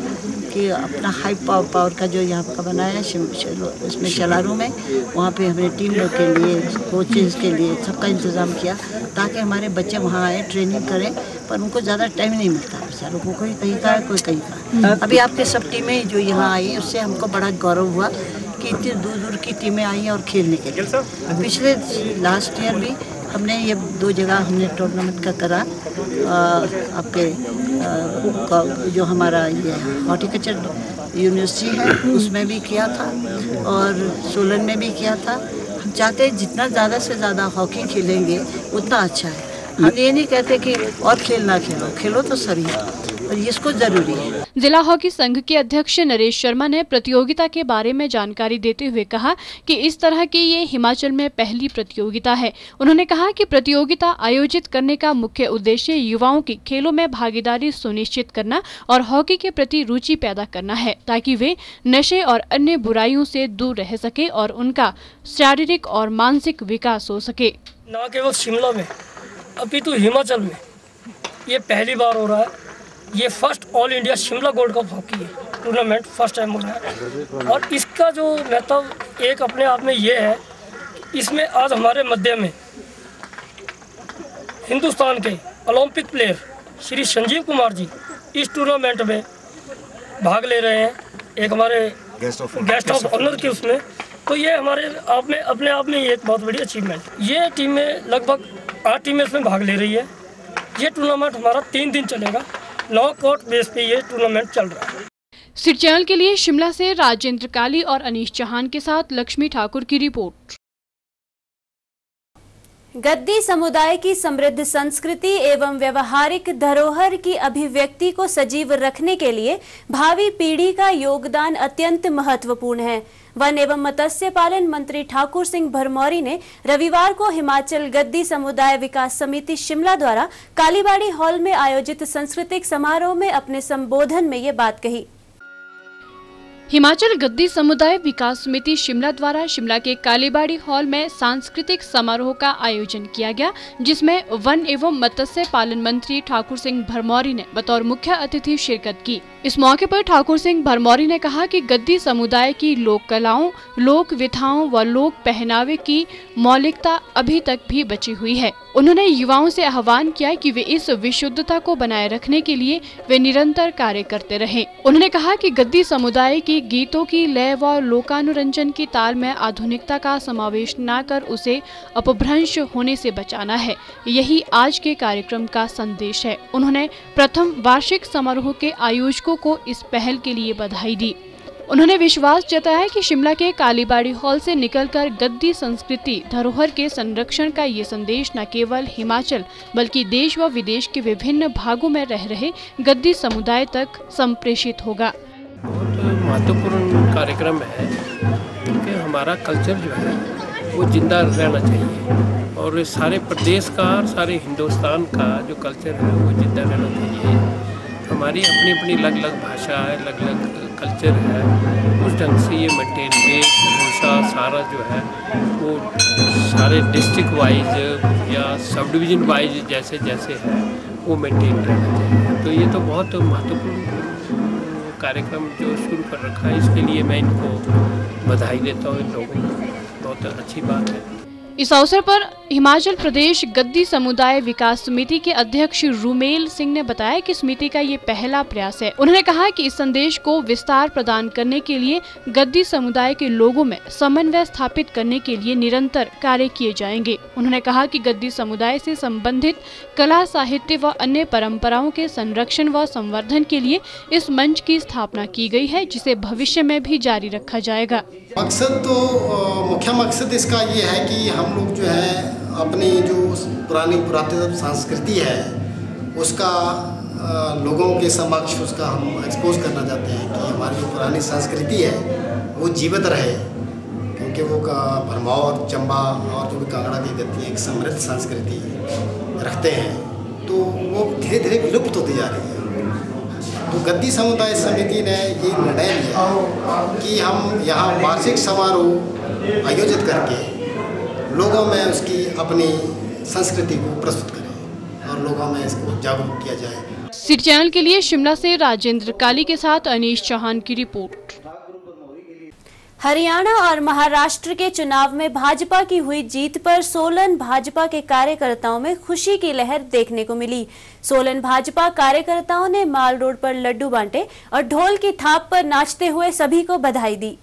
कि अपना हाई पावर का जो यहाँ का बनाया इसमें चलारू में, वहाँ पे हमने टीम लोग के लिए, कोचेज़ के लिए सबका इंतज़ाम किया ताकि हमारे बच्चे वहाँ आए, ट्रेनिंग करें, पर उनको ज़्यादा टाइम नहीं मिलता बेचारों को, कोई कहीं का है, कोई कहीं का। अभी आपके सब टीमें जो यहाँ आई, उससे हमको बड़ा गौरव हुआ कि इतनी दूर दूर की टीमें आई और खेलने के लिए। पिछले लास्ट ईयर भी हमने ये 2 जगह हमने टूर्नामेंट का करा, आपके जो हमारा ये हॉर्टिकल्चर यूनिवर्सिटी है उसमें भी किया था और सोलन में भी किया था। हम चाहते हैं जितना ज़्यादा से ज़्यादा हॉकी खेलेंगे उतना अच्छा है। हम ये नहीं कहते कि और खेल ना खेलो, खेलो तो सही है और इसको जरूरी है। जिला हॉकी संघ के अध्यक्ष नरेश शर्मा ने प्रतियोगिता के बारे में जानकारी देते हुए कहा कि इस तरह की ये हिमाचल में पहली प्रतियोगिता है। उन्होंने कहा कि प्रतियोगिता आयोजित करने का मुख्य उद्देश्य युवाओं की खेलों में भागीदारी सुनिश्चित करना और हॉकी के प्रति रुचि पैदा करना है ताकि वे नशे और अन्य बुराइयों से दूर रह सके और उनका शारीरिक और मानसिक विकास हो सके। न केवल शिमला में अपितु हिमाचल में ये पहली बार हो रहा है। ये first all India Shimla gold cup hockey है टूर्नामेंट, फर्स्ट टाइम हो रहा है और इसका जो मतलब एक अपने आप में ये है, इसमें आज हमारे मध्य में हिंदुस्तान के ओलंपिक प्लेयर श्री संजीव कुमार जी इस टूर्नामेंट में भाग ले रहे हैं, एक हमारे गेस्ट ऑफ ऑनर के उसमें। तो ये हमारे आप में अपने आप में एक बहुत बड़ी अचीवमेंट। ये टीमें लगभग 8 टीमें इसमें भाग ले रही है। ये टूर्नामेंट हमारा 3 दिन चलेगा, नॉकआउट बेस पे ये टूर्नामेंट चल रहा है। सिटी चैनल के लिए शिमला से राजेंद्र काली और अनीश चौहान के साथ लक्ष्मी ठाकुर की रिपोर्ट। गद्दी समुदाय की समृद्ध संस्कृति एवं व्यवहारिक धरोहर की अभिव्यक्ति को सजीव रखने के लिए भावी पीढ़ी का योगदान अत्यंत महत्वपूर्ण है। वन एवं मत्स्य पालन मंत्री ठाकुर सिंह भरमौरी ने रविवार को हिमाचल गद्दी समुदाय विकास समिति शिमला द्वारा कालीबाड़ी हॉल में आयोजित सांस्कृतिक समारोह में अपने संबोधन में ये बात कही। हिमाचल गद्दी समुदाय विकास समिति शिमला द्वारा शिमला के कालीबाड़ी हॉल में सांस्कृतिक समारोह का आयोजन किया गया, जिसमें वन एवं मत्स्य पालन मंत्री ठाकुर सिंह भरमौरी ने बतौर मुख्य अतिथि शिरकत की। इस मौके पर ठाकुर सिंह भरमौरी ने कहा कि गद्दी समुदाय की लोक कलाओं, लोक विधाओं व लोक पहनावे की मौलिकता अभी तक भी बची हुई है। उन्होंने युवाओं से आह्वान किया कि वे इस विशुद्धता को बनाए रखने के लिए वे निरंतर कार्य करते रहें। उन्होंने कहा कि गद्दी समुदाय की गीतों की लय व लोकानुरंजन की ताल में आधुनिकता का समावेश न कर उसे अपभ्रंश होने से बचाना है। यही आज के कार्यक्रम का संदेश है। उन्होंने प्रथम वार्षिक समारोह के आयोजकों को इस पहल के लिए बधाई दी। उन्होंने विश्वास जताया कि शिमला के कालीबाड़ी हॉल से निकलकर गद्दी संस्कृति धरोहर के संरक्षण का ये संदेश न केवल हिमाचल बल्कि देश व विदेश के विभिन्न भागों में रह रहे गद्दी समुदाय तक संप्रेषित होगा। बहुत महत्वपूर्ण कार्यक्रम है क्योंकि हमारा कल्चर जो है वो जिंदा रहना चाहिए और सारे प्रदेश का और सारे हिंदुस्तान का जो कल्चर है वो जिंदा रहना चाहिए। हमारी अपनी अपनी अलग अलग भाषा है, अलग अलग कल्चर है, उस ढंग से ये मेंटेन वेशभूषा सारा जो है वो सारे डिस्ट्रिक्ट वाइज या सब डिवीज़न वाइज जैसे जैसे है वो मेंटेन रहना चाहिए। तो ये तो बहुत महत्वपूर्ण कार्यक्रम जो शुरू कर रखा है, इसके लिए मैं इनको बधाई देता हूँ। इन लोगों को बहुत अच्छी बात है। इस अवसर पर हिमाचल प्रदेश गद्दी समुदाय विकास समिति के अध्यक्ष रूमेल सिंह ने बताया कि समिति का ये पहला प्रयास है। उन्होंने कहा कि इस संदेश को विस्तार प्रदान करने के लिए गद्दी समुदाय के लोगों में समन्वय स्थापित करने के लिए निरंतर कार्य किए जाएंगे। उन्होंने कहा कि गद्दी समुदाय से संबंधित कला, साहित्य व अन्य परंपराओं के संरक्षण व संवर्धन के लिए इस मंच की स्थापना की गई है, जिसे भविष्य में भी जारी रखा जाएगा। मकसद तो मुख्य मकसद इसका ये है कि हम लोग जो है अपनी जो पुरानी पुरातन संस्कृति है उसका लोगों के समक्ष उसका हम एक्सपोज करना चाहते हैं कि हमारी जो पुरानी संस्कृति है वो जीवित रहे, क्योंकि वो भरमौर, चंबा और जो भी कांगड़ा की गद्दी एक समृद्ध संस्कृति रखते हैं, तो वो धीरे धीरे विलुप्त होती जा रही है। तो गद्दी समुदाय समिति ने ये निर्णय लिया कि हम यहाँ वार्षिक समारोह आयोजित करके लोगों में उसकी अपनी संस्कृति को प्रस्तुत करें और लोगों में इसको जागरूक किया जाए। सिटी चैनल के लिए शिमला से राजेंद्र काली के साथ अनीश चौहान की रिपोर्ट। हरियाणा और महाराष्ट्र के चुनाव में भाजपा की हुई जीत पर सोलन भाजपा के कार्यकर्ताओं में खुशी की लहर देखने को मिली। सोलन भाजपा कार्यकर्ताओं ने माल रोड पर लड्डू बांटे और ढोल की थाप पर नाचते हुए सभी को बधाई दी।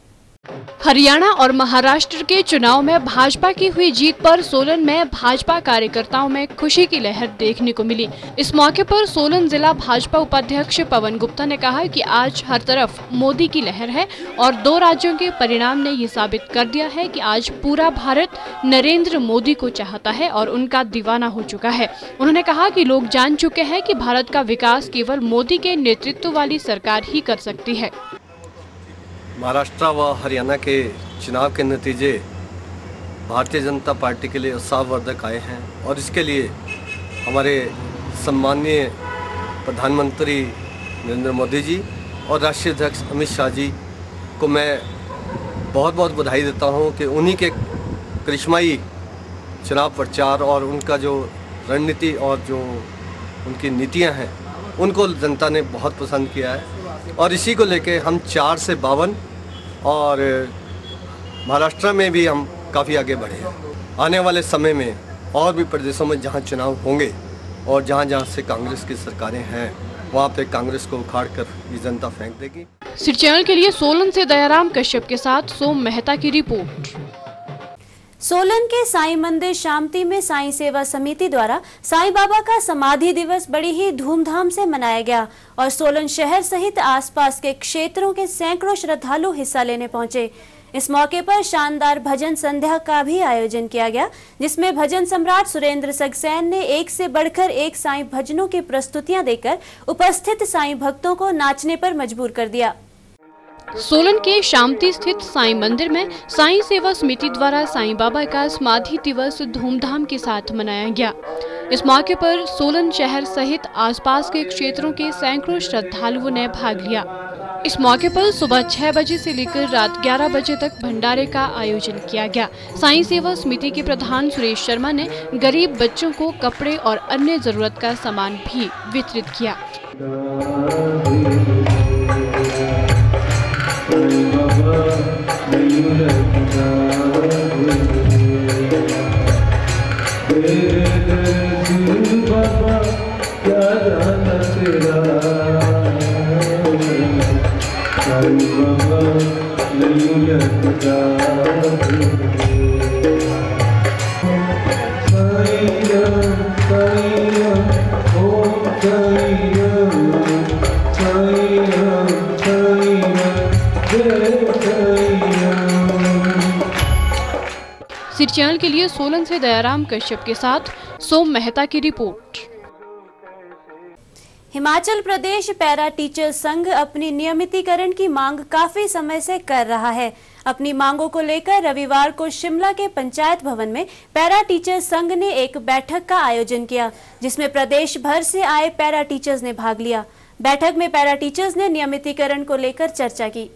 हरियाणा और महाराष्ट्र के चुनाव में भाजपा की हुई जीत पर सोलन में भाजपा कार्यकर्ताओं में खुशी की लहर देखने को मिली। इस मौके पर सोलन जिला भाजपा उपाध्यक्ष पवन गुप्ता ने कहा कि आज हर तरफ मोदी की लहर है और 2 राज्यों के परिणाम ने ये साबित कर दिया है कि आज पूरा भारत नरेंद्र मोदी को चाहता है और उनका दीवाना हो चुका है। उन्होंने कहा कि लोग जान चुके हैं कि भारत का विकास केवल मोदी के नेतृत्व वाली सरकार ही कर सकती है। महाराष्ट्र व हरियाणा के चुनाव के नतीजे भारतीय जनता पार्टी के लिए उत्साहवर्धक आए हैं और इसके लिए हमारे सम्माननीय प्रधानमंत्री नरेंद्र मोदी जी और राष्ट्रीय अध्यक्ष अमित शाह जी को मैं बहुत बहुत बधाई देता हूं कि उन्हीं के करिश्माई चुनाव प्रचार और उनका जो रणनीति और जो उनकी नीतियां हैं उनको जनता ने बहुत पसंद किया है और इसी को लेके हम 4 से 52 और महाराष्ट्र में भी हम काफ़ी आगे बढ़े हैं। आने वाले समय में और भी प्रदेशों में जहां चुनाव होंगे और जहां जहां से कांग्रेस की सरकारें हैं वहां पे कांग्रेस को उखाड़ कर ये जनता फेंक देगी। सिटी चैनल के लिए सोलन से दयाराम कश्यप के साथ सोम मेहता की रिपोर्ट। सोलन के साईं मंदिर शामती में साईं सेवा समिति द्वारा साईं बाबा का समाधि दिवस बड़ी ही धूमधाम से मनाया गया और सोलन शहर सहित आसपास के क्षेत्रों के सैकड़ों श्रद्धालु हिस्सा लेने पहुंचे। इस मौके पर शानदार भजन संध्या का भी आयोजन किया गया, जिसमें भजन सम्राट सुरेंद्र सक्सेना ने एक से बढ़कर एक साईं भजनों की प्रस्तुतियां देकर उपस्थित साईं भक्तों को नाचने पर मजबूर कर दिया। सोलन के शामती स्थित साईं मंदिर में साईं सेवा समिति द्वारा साईं बाबा का समाधि दिवस धूमधाम के साथ मनाया गया। इस मौके पर सोलन शहर सहित आसपास के क्षेत्रों के सैकड़ों श्रद्धालुओं ने भाग लिया। इस मौके पर सुबह 6 बजे से लेकर रात 11 बजे तक भंडारे का आयोजन किया गया। साईं सेवा समिति के प्रधान सुरेश शर्मा ने गरीब बच्चों को कपड़े और अन्य जरूरत का सामान भी वितरित किया। सिटी चैनल के लिए सोलन से दयाराम कश्यप के साथ सोम मेहता की report. Himachal Pradesh para teacher संघ अपनी नियमितीकरण की मांग काफी समय से कर रहा है। अपनी मांगों को लेकर रविवार को शिमला के पंचायत भवन में पैरा टीचर संघ ने एक बैठक का आयोजन किया, जिसमें प्रदेश भर से आए पैरा टीचर्स ने भाग लिया। बैठक में पैरा टीचर्स ने नियमितीकरण को लेकर चर्चा की।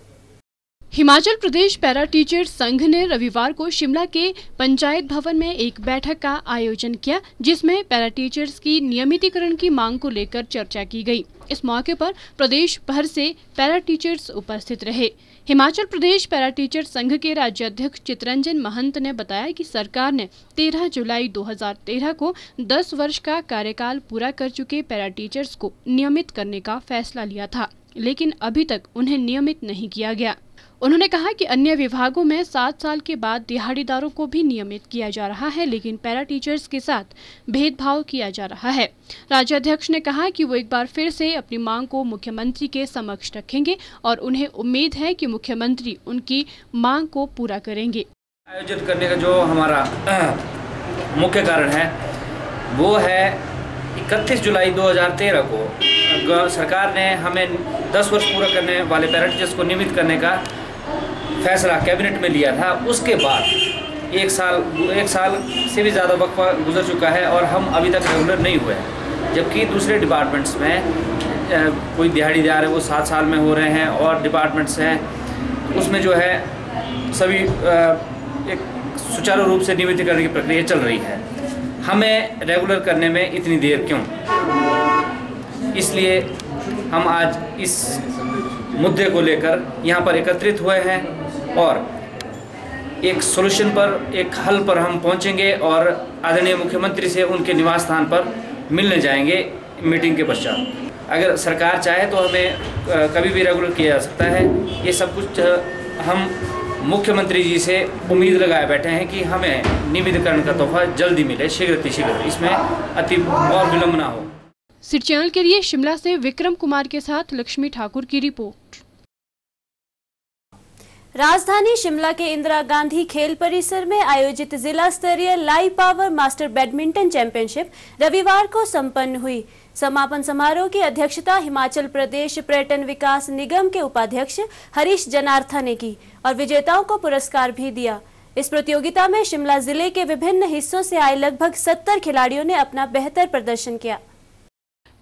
हिमाचल प्रदेश पैरा टीचर संघ ने रविवार को शिमला के पंचायत भवन में एक बैठक का आयोजन किया, जिसमें पैरा टीचर्स की नियमितीकरण की मांग को लेकर चर्चा की गई। इस मौके पर प्रदेश भर से पैरा टीचर्स उपस्थित रहे। हिमाचल प्रदेश पैरा टीचर संघ के राज्याध्यक्ष चितरंजन महंत ने बताया कि सरकार ने 13 जुलाई 2013 को 10 वर्ष का कार्यकाल पूरा कर चुके पैरा टीचर्स को नियमित करने का फैसला लिया था, लेकिन अभी तक उन्हें नियमित नहीं किया गया। उन्होंने कहा कि अन्य विभागों में 7 साल के बाद दिहाड़ीदारों को भी नियमित किया जा रहा है, लेकिन पैरा टीचर्स के साथ भेदभाव किया जा रहा है। राज्याध्यक्ष ने कहा कि वो एक बार फिर से अपनी मांग को मुख्यमंत्री के समक्ष रखेंगे और उन्हें उम्मीद है कि मुख्यमंत्री उनकी मांग को पूरा करेंगे। आयोजित करने का जो हमारा मुख्य कारण है वो है 31 जुलाई 2013 को सरकार ने हमें 10 वर्ष पूरा करने वाले पैरा टीचर्स को नियमित करने का फैसला कैबिनेट में लिया था। उसके बाद एक साल से भी ज़्यादा वक्फा गुजर चुका है और हम अभी तक रेगुलर नहीं हुए हैं, जबकि दूसरे डिपार्टमेंट्स में कोई दिहाड़ीदार है वो 7 साल में हो रहे हैं और डिपार्टमेंट्स हैं उसमें जो है सभी एक सुचारू रूप से नियमितीकरण की प्रक्रिया चल रही है। हमें रेगुलर करने में इतनी देर क्यों? इसलिए हम आज इस मुद्दे को लेकर यहाँ पर एकत्रित हुए हैं और एक सॉल्यूशन पर, एक हल पर हम पहुँचेंगे और आदरणीय मुख्यमंत्री से उनके निवास स्थान पर मिलने जाएंगे मीटिंग के पश्चात। अगर सरकार चाहे तो हमें कभी भी रेगुलर किया जा सकता है। ये सब कुछ हम मुख्यमंत्री जी से उम्मीद लगाए बैठे हैं कि हमें नियमितीकरण का तोहफा जल्दी मिले, शीघ्र, इसमें अति और विलम्ब ना हो। सिटी चैनल के लिए शिमला से विक्रम कुमार के साथ लक्ष्मी ठाकुर की रिपोर्ट। राजधानी शिमला के इंदिरा गांधी खेल परिसर में आयोजित जिला स्तरीय live power master badminton championship रविवार को संपन्न हुई। समापन समारोह की अध्यक्षता हिमाचल प्रदेश पर्यटन विकास निगम के उपाध्यक्ष हरीश जनार्था ने की और विजेताओं को पुरस्कार भी दिया। इस प्रतियोगिता में शिमला जिले के विभिन्न हिस्सों से आए लगभग 70 खिलाड़ियों ने अपना बेहतर प्रदर्शन किया।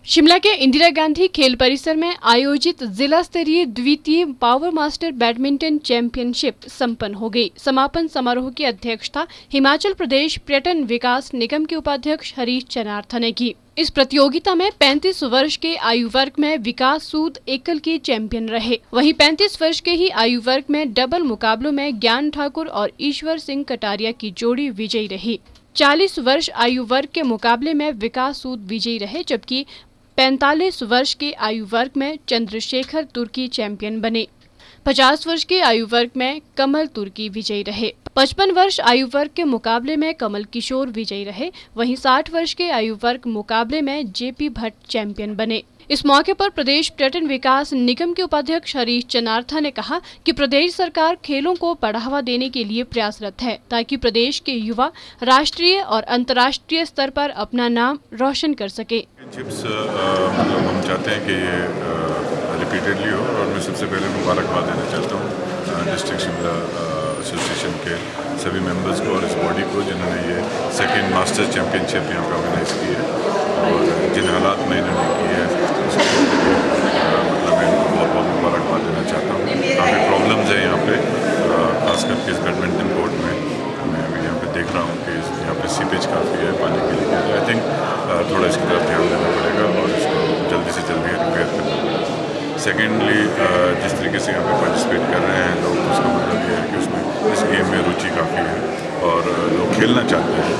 शिमला के इंदिरा गांधी खेल परिसर में आयोजित जिला स्तरीय द्वितीय पावर मास्टर बैडमिंटन चैंपियनशिप संपन्न हो गई। समापन समारोह की अध्यक्षता हिमाचल प्रदेश पर्यटन विकास निगम के उपाध्यक्ष हरीश जनार्था ने की। इस प्रतियोगिता में 35 वर्ष के आयु वर्ग में विकास सूद एकल के चैंपियन रहे। वहीं 35 वर्ष के ही आयु वर्ग में डबल मुकाबलों में ज्ञान ठाकुर और ईश्वर सिंह कटारिया की जोड़ी विजयी रही। 40 वर्ष आयु वर्ग के मुकाबले में विकास सूद विजयी रहे, जबकि 45 वर्ष के आयु वर्ग में चंद्रशेखर तुर्की चैंपियन बने। 50 वर्ष के आयु वर्ग में कमल तुर्की विजयी रहे। 55 वर्ष आयु वर्ग के मुकाबले में कमल किशोर विजयी रहे। वहीं 60 वर्ष के आयु वर्ग मुकाबले में जेपी भट्ट चैंपियन बने। इस मौके पर प्रदेश पर्यटन विकास निगम के उपाध्यक्ष हरीश जनार्था ने कहा कि प्रदेश सरकार खेलों को बढ़ावा देने के लिए प्रयासरत है, ताकि प्रदेश के युवा राष्ट्रीय और अंतर्राष्ट्रीय स्तर पर अपना नाम रोशन कर सके। मतलब हम चाहते हैं कि ये रिपीटेडली हो और मैं सबसे पहले मुबारकबाद देना चाहता हूँ डिस्ट्रिक्ट शिमला एसोसिएशन के सभी मेंबर्स को और इस बॉडी को, जिन्होंने ये सेकंड मास्टर चैंपियनशिप यहाँ पर ऑर्गेनाइज की है और जिन हालात में इन्होंने की है उसके लिए मतलब मैं बहुत बहुत मुबारकबाद देना प्रॉब्लम्स है यहाँ पे, खास करके इस बैडमिंटन कोर्ट में मैं अभी यहाँ पे देख रहा हूँ कि यहाँ पे सीपेज काफ़ी है पानी के लिए। आई थिंक थोड़ा इसकी तरफ ध्यान देना पड़ेगा और इसको जल्दी से जल्दी रिपेयर करना पड़ेगा। सेकेंडली, जिस तरीके से यहाँ पे पार्टिसिपेट कर रहे हैं लोग, उसका मतलब ये है कि उसमें इस गेम में रुचि काफ़ी है और लोग खेलना चाहते हैं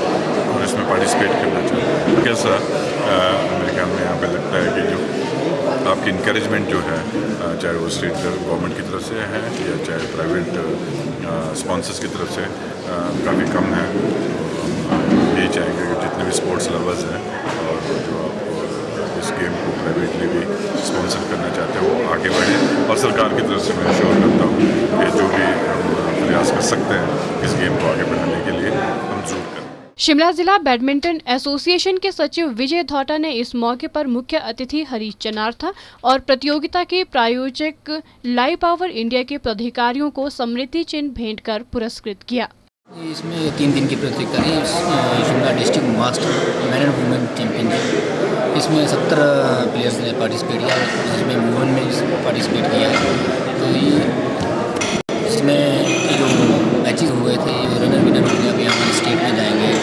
और इसमें पार्टिसिपेट करना चाहते हैं। कैसा मेरे ख्याल में यहाँ पे लगता है कि जो आपकी इंकरेजमेंट जो है, चाहे वो स्टेट गवर्नमेंट की तरफ से है या चाहे प्राइवेट स्पॉन्सर्स की तरफ से, काफ़ी कम है। यही चाहेंगे कि जितने भी स्पोर्ट्स लवर्स हैं और जो आपको इस गेम को प्राइवेटली भी स्पॉन्सर करना चाहते हैं वो आगे बढ़ें, और सरकार की तरफ से मैं श्योर करता हूँ कि जो भी हम प्रयास कर सकते हैं इस गेम को आगे बढ़ाने के लिए हम जरूर करें। शिमला जिला बैडमिंटन एसोसिएशन के सचिव विजय धौटा ने इस मौके पर मुख्य अतिथि हरीश चनार्था और प्रतियोगिता के प्रायोजक लाइव पावर इंडिया के पदाधिकारियों को स्मृति चिन्ह भेंट कर पुरस्कृत किया। इसमें 3 दिन की प्रतियोगिता है, Shimla district master man and women championship. इसमें 17 प्लेयर्स ने पार्टिसिपेट किया, जिसमें वुमेन में पार्टिसिपेट किया। तो ये इसमें जो मैचेस हुए थे, रनर विनर हो गया, अभी हमारे स्टेट में जाएंगे।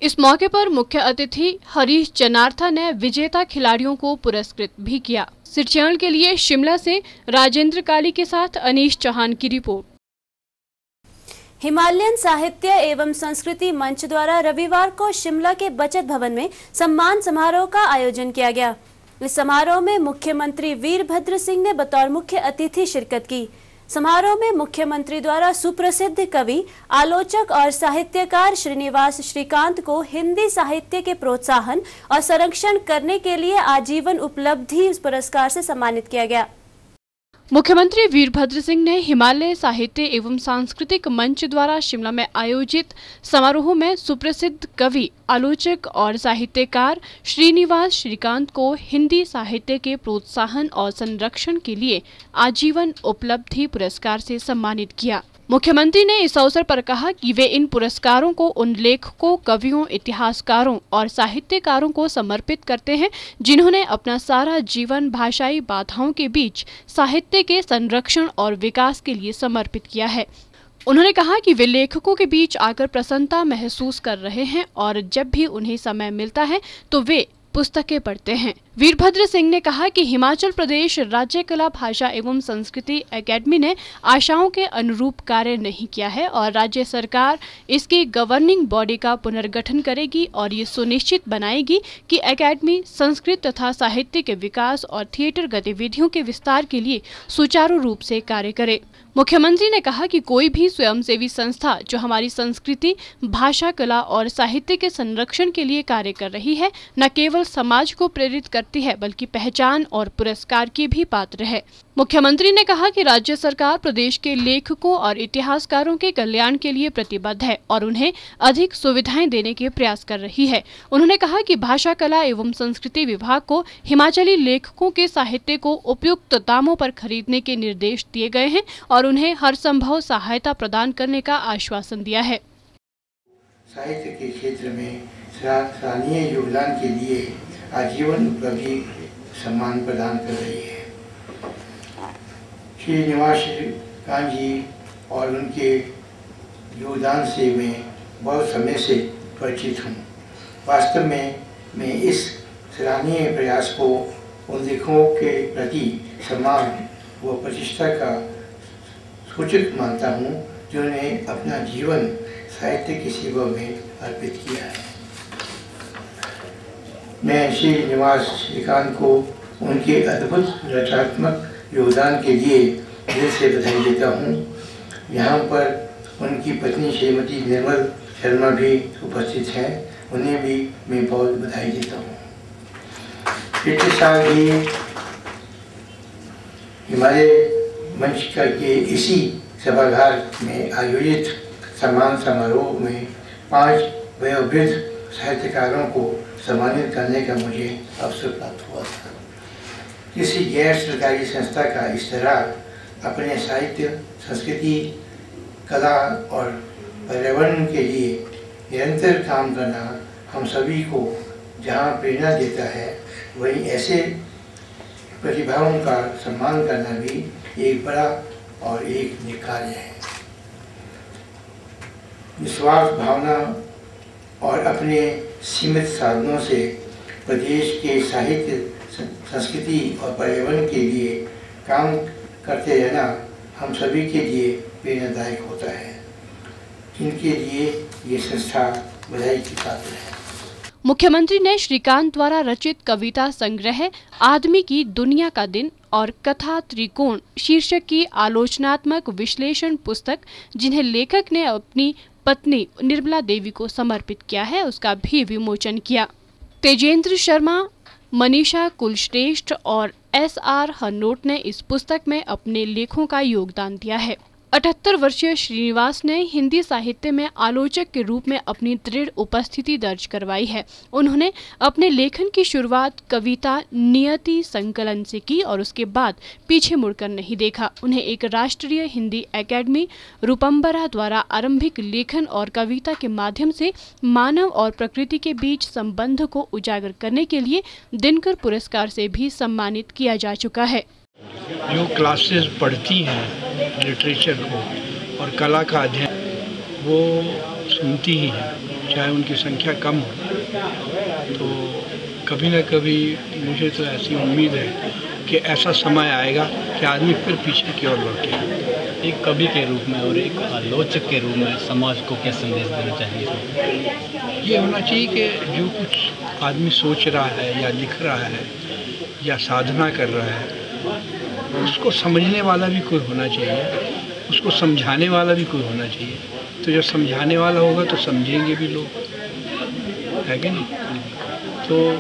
इस मौके पर मुख्य अतिथि हरीश चनार्था ने विजेता खिलाड़ियों को पुरस्कृत भी किया। सिरचैल के लिए शिमला से राजेंद्र काली के साथ अनीश चौहान की रिपोर्ट। हिमालयन साहित्य एवं संस्कृति मंच द्वारा रविवार को शिमला के बचत भवन में सम्मान समारोह का आयोजन किया गया। इस समारोह में मुख्यमंत्री वीरभद्र सिंह ने बतौर मुख्य अतिथि शिरकत की। समारोह में मुख्यमंत्री द्वारा सुप्रसिद्ध कवि, आलोचक और साहित्यकार श्रीनिवास श्रीकांत को हिंदी साहित्य के प्रोत्साहन और संरक्षण करने के लिए आजीवन उपलब्धि पुरस्कार से सम्मानित किया गया। मुख्यमंत्री वीरभद्र सिंह ने हिमालय साहित्य एवं सांस्कृतिक मंच द्वारा शिमला में आयोजित समारोह में सुप्रसिद्ध कवि, आलोचक और साहित्यकार श्रीनिवास श्रीकांत को हिंदी साहित्य के प्रोत्साहन और संरक्षण के लिए आजीवन उपलब्धि पुरस्कार से सम्मानित किया। मुख्यमंत्री ने इस अवसर पर कहा कि वे इन पुरस्कारों को उन लेखकों, कवियों, इतिहासकारों और साहित्यकारों को समर्पित करते हैं जिन्होंने अपना सारा जीवन भाषाई बाधाओं के बीच साहित्य के संरक्षण और विकास के लिए समर्पित किया है। उन्होंने कहा कि वे लेखकों के बीच आकर प्रसन्नता महसूस कर रहे हैं और जब भी उन्हें समय मिलता है तो वे पुस्तकें पढ़ते हैं। वीरभद्र सिंह ने कहा कि हिमाचल प्रदेश राज्य कला, भाषा एवं संस्कृति एकेडमी ने आशाओं के अनुरूप कार्य नहीं किया है और राज्य सरकार इसकी गवर्निंग बॉडी का पुनर्गठन करेगी और ये सुनिश्चित बनाएगी कि एकेडमी संस्कृत तथा साहित्य के विकास और थिएटर गतिविधियों के विस्तार के लिए सुचारू रूप से कार्य करे। मुख्यमंत्री ने कहा कि कोई भी स्वयंसेवी संस्था जो हमारी संस्कृति, भाषा, कला और साहित्य के संरक्षण के लिए कार्य कर रही है, न केवल समाज को प्रेरित करती है बल्कि पहचान और पुरस्कार की भी पात्र है। मुख्यमंत्री ने कहा कि राज्य सरकार प्रदेश के लेखकों और इतिहासकारों के कल्याण के लिए प्रतिबद्ध है और उन्हें अधिक सुविधाएं देने के प्रयास कर रही है। उन्होंने कहा कि भाषा, कला एवं संस्कृति विभाग को हिमाचली लेखकों के साहित्य को उपयुक्त दामों पर खरीदने के निर्देश दिए गए हैं और उन्हें हर संभव सहायता प्रदान करने का आश्वासन दिया है। साहित्य के क्षेत्र में सराहनीय योगदान के लिए आजीवन उपलब्धि सम्मान प्रदान कर रही है। श्रीनिवास श्रीकांत जी और उनके योगदान से मैं बहुत समय से परिचित हूँ। वास्तव में मैं इस सराहनीय प्रयास को उन लेखकों के प्रति सम्मान व प्रतिष्ठा का सूचक मानता हूँ जिन्होंने अपना जीवन साहित्य की सेवा में अर्पित किया है। मैं श्रीनिवास श्रीकांत को उनके अद्भुत रचनात्मक योगदान के लिए दिल से बधाई देता हूँ। यहाँ पर उनकी पत्नी श्रीमती निर्मल शर्मा भी उपस्थित हैं, उन्हें भी मैं बहुत बधाई देता हूँ। पिछले साल भी हिमालय मंच का के इसी सभागार में आयोजित सम्मान समारोह में 5 वयोवृद्ध साहित्यकारों को सम्मानित करने का मुझे अवसर प्राप्त हुआ था। किसी गैर सरकारी संस्था का इस तरह अपने साहित्य, संस्कृति, कला और पर्यावरण के लिए निरंतर काम करना हम सभी को जहाँ प्रेरणा देता है, वहीं ऐसे प्रतिभाओं का सम्मान करना भी एक बड़ा और एक निकाय है। निस्वार्थ भावना और अपने सीमित साधनों से प्रदेश के साहित्य, संस्कृति और पर्यावरण के लिए काम करते रहना हम सभी के लिए प्रेरणादायक होता है, जिनके लिए ये संस्था बधाई की पात्र है। मुख्यमंत्री ने श्रीकांत द्वारा रचित कविता संग्रह आदमी की दुनिया का दिन और कथा त्रिकोण शीर्षक की आलोचनात्मक विश्लेषण पुस्तक, जिन्हें लेखक ने अपनी पत्नी निर्मला देवी को समर्पित किया है, उसका भी विमोचन किया। तेजेंद्र शर्मा, मनीषा कुलश्रेष्ठ और SR हनोट ने इस पुस्तक में अपने लेखों का योगदान दिया है। 78 वर्षीय श्रीनिवास ने हिंदी साहित्य में आलोचक के रूप में अपनी दृढ़ उपस्थिति दर्ज करवाई है। उन्होंने अपने लेखन की शुरुआत कविता नियति संकलन से की और उसके बाद पीछे मुड़कर नहीं देखा। उन्हें एक राष्ट्रीय हिंदी एकेडमी रूपम्बरा द्वारा आरंभिक लेखन और कविता के माध्यम से मानव और प्रकृति के बीच संबंध को उजागर करने के लिए दिनकर पुरस्कार से भी सम्मानित किया जा चुका है। जो क्लासेस पढ़ती हैं लिटरेचर को और कला का अध्ययन, वो सुनती ही हैं, चाहे उनकी संख्या कम हो। तो कभी न कभी मुझे तो ऐसी उम्मीद है कि ऐसा समय आएगा कि आदमी फिर पीछे की ओर लौटेगा। एक कवि के रूप में और एक आलोचक के रूप में समाज को क्या संदेश देना चाहिए? ये होना चाहिए कि जो कुछ आदमी सोच रहा है या लिख रहा है या साधना कर रहा है, उसको समझने वाला भी कोई होना चाहिए, उसको समझाने वाला भी कोई होना चाहिए। तो जब समझाने वाला होगा तो समझेंगे भी लोग, है कि नहीं? तो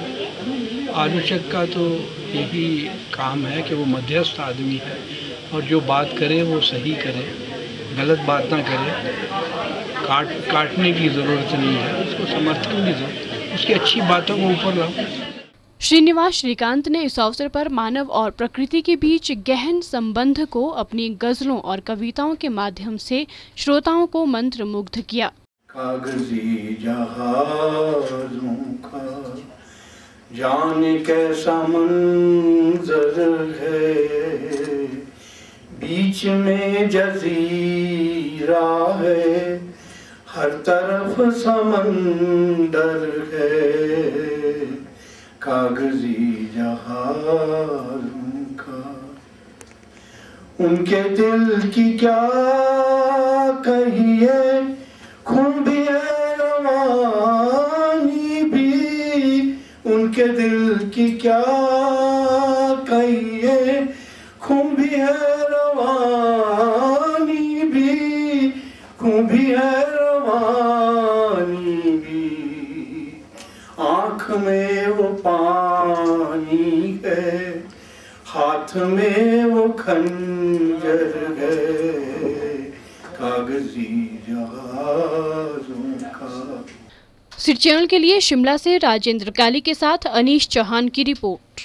आलोचक का तो यही काम है कि वो मध्यस्थ आदमी है और जो बात करे वो सही करे, गलत बात ना करे। काटने की ज़रूरत नहीं है, उसको समर्थन भी दो, उसकी अच्छी बातों को ऊपर लाओ। श्रीनिवास श्रीकांत ने इस अवसर पर मानव और प्रकृति के बीच गहन संबंध को अपनी गजलों और कविताओं के माध्यम से श्रोताओं को मंत्रमुग्ध किया। कागज़ी जहाज़ों का जाने कैसा मंजर है, बीच में जज़ीरा है, हर तरफ समंदर है। कागज़ी जहाज़ों का उनके दिल की क्या कहिए, खूबी है रवानी भी, उनके दिल की क्या कहिए, खूबी है रवानी भी, खूबी है रवानी भी। आँख में वो पानी है, हाथ में वो खंजर है, कागज़ी जहाज़ों का। सिटी चैनल के लिए शिमला से राजेंद्र काली के साथ अनीश चौहान की रिपोर्ट।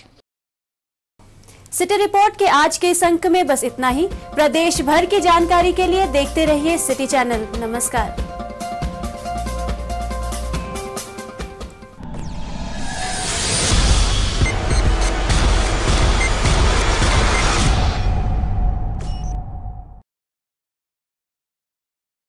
सिटी रिपोर्ट के आज के इस अंक में बस इतना ही। प्रदेश भर की जानकारी के लिए देखते रहिए सिटी चैनल। नमस्कार।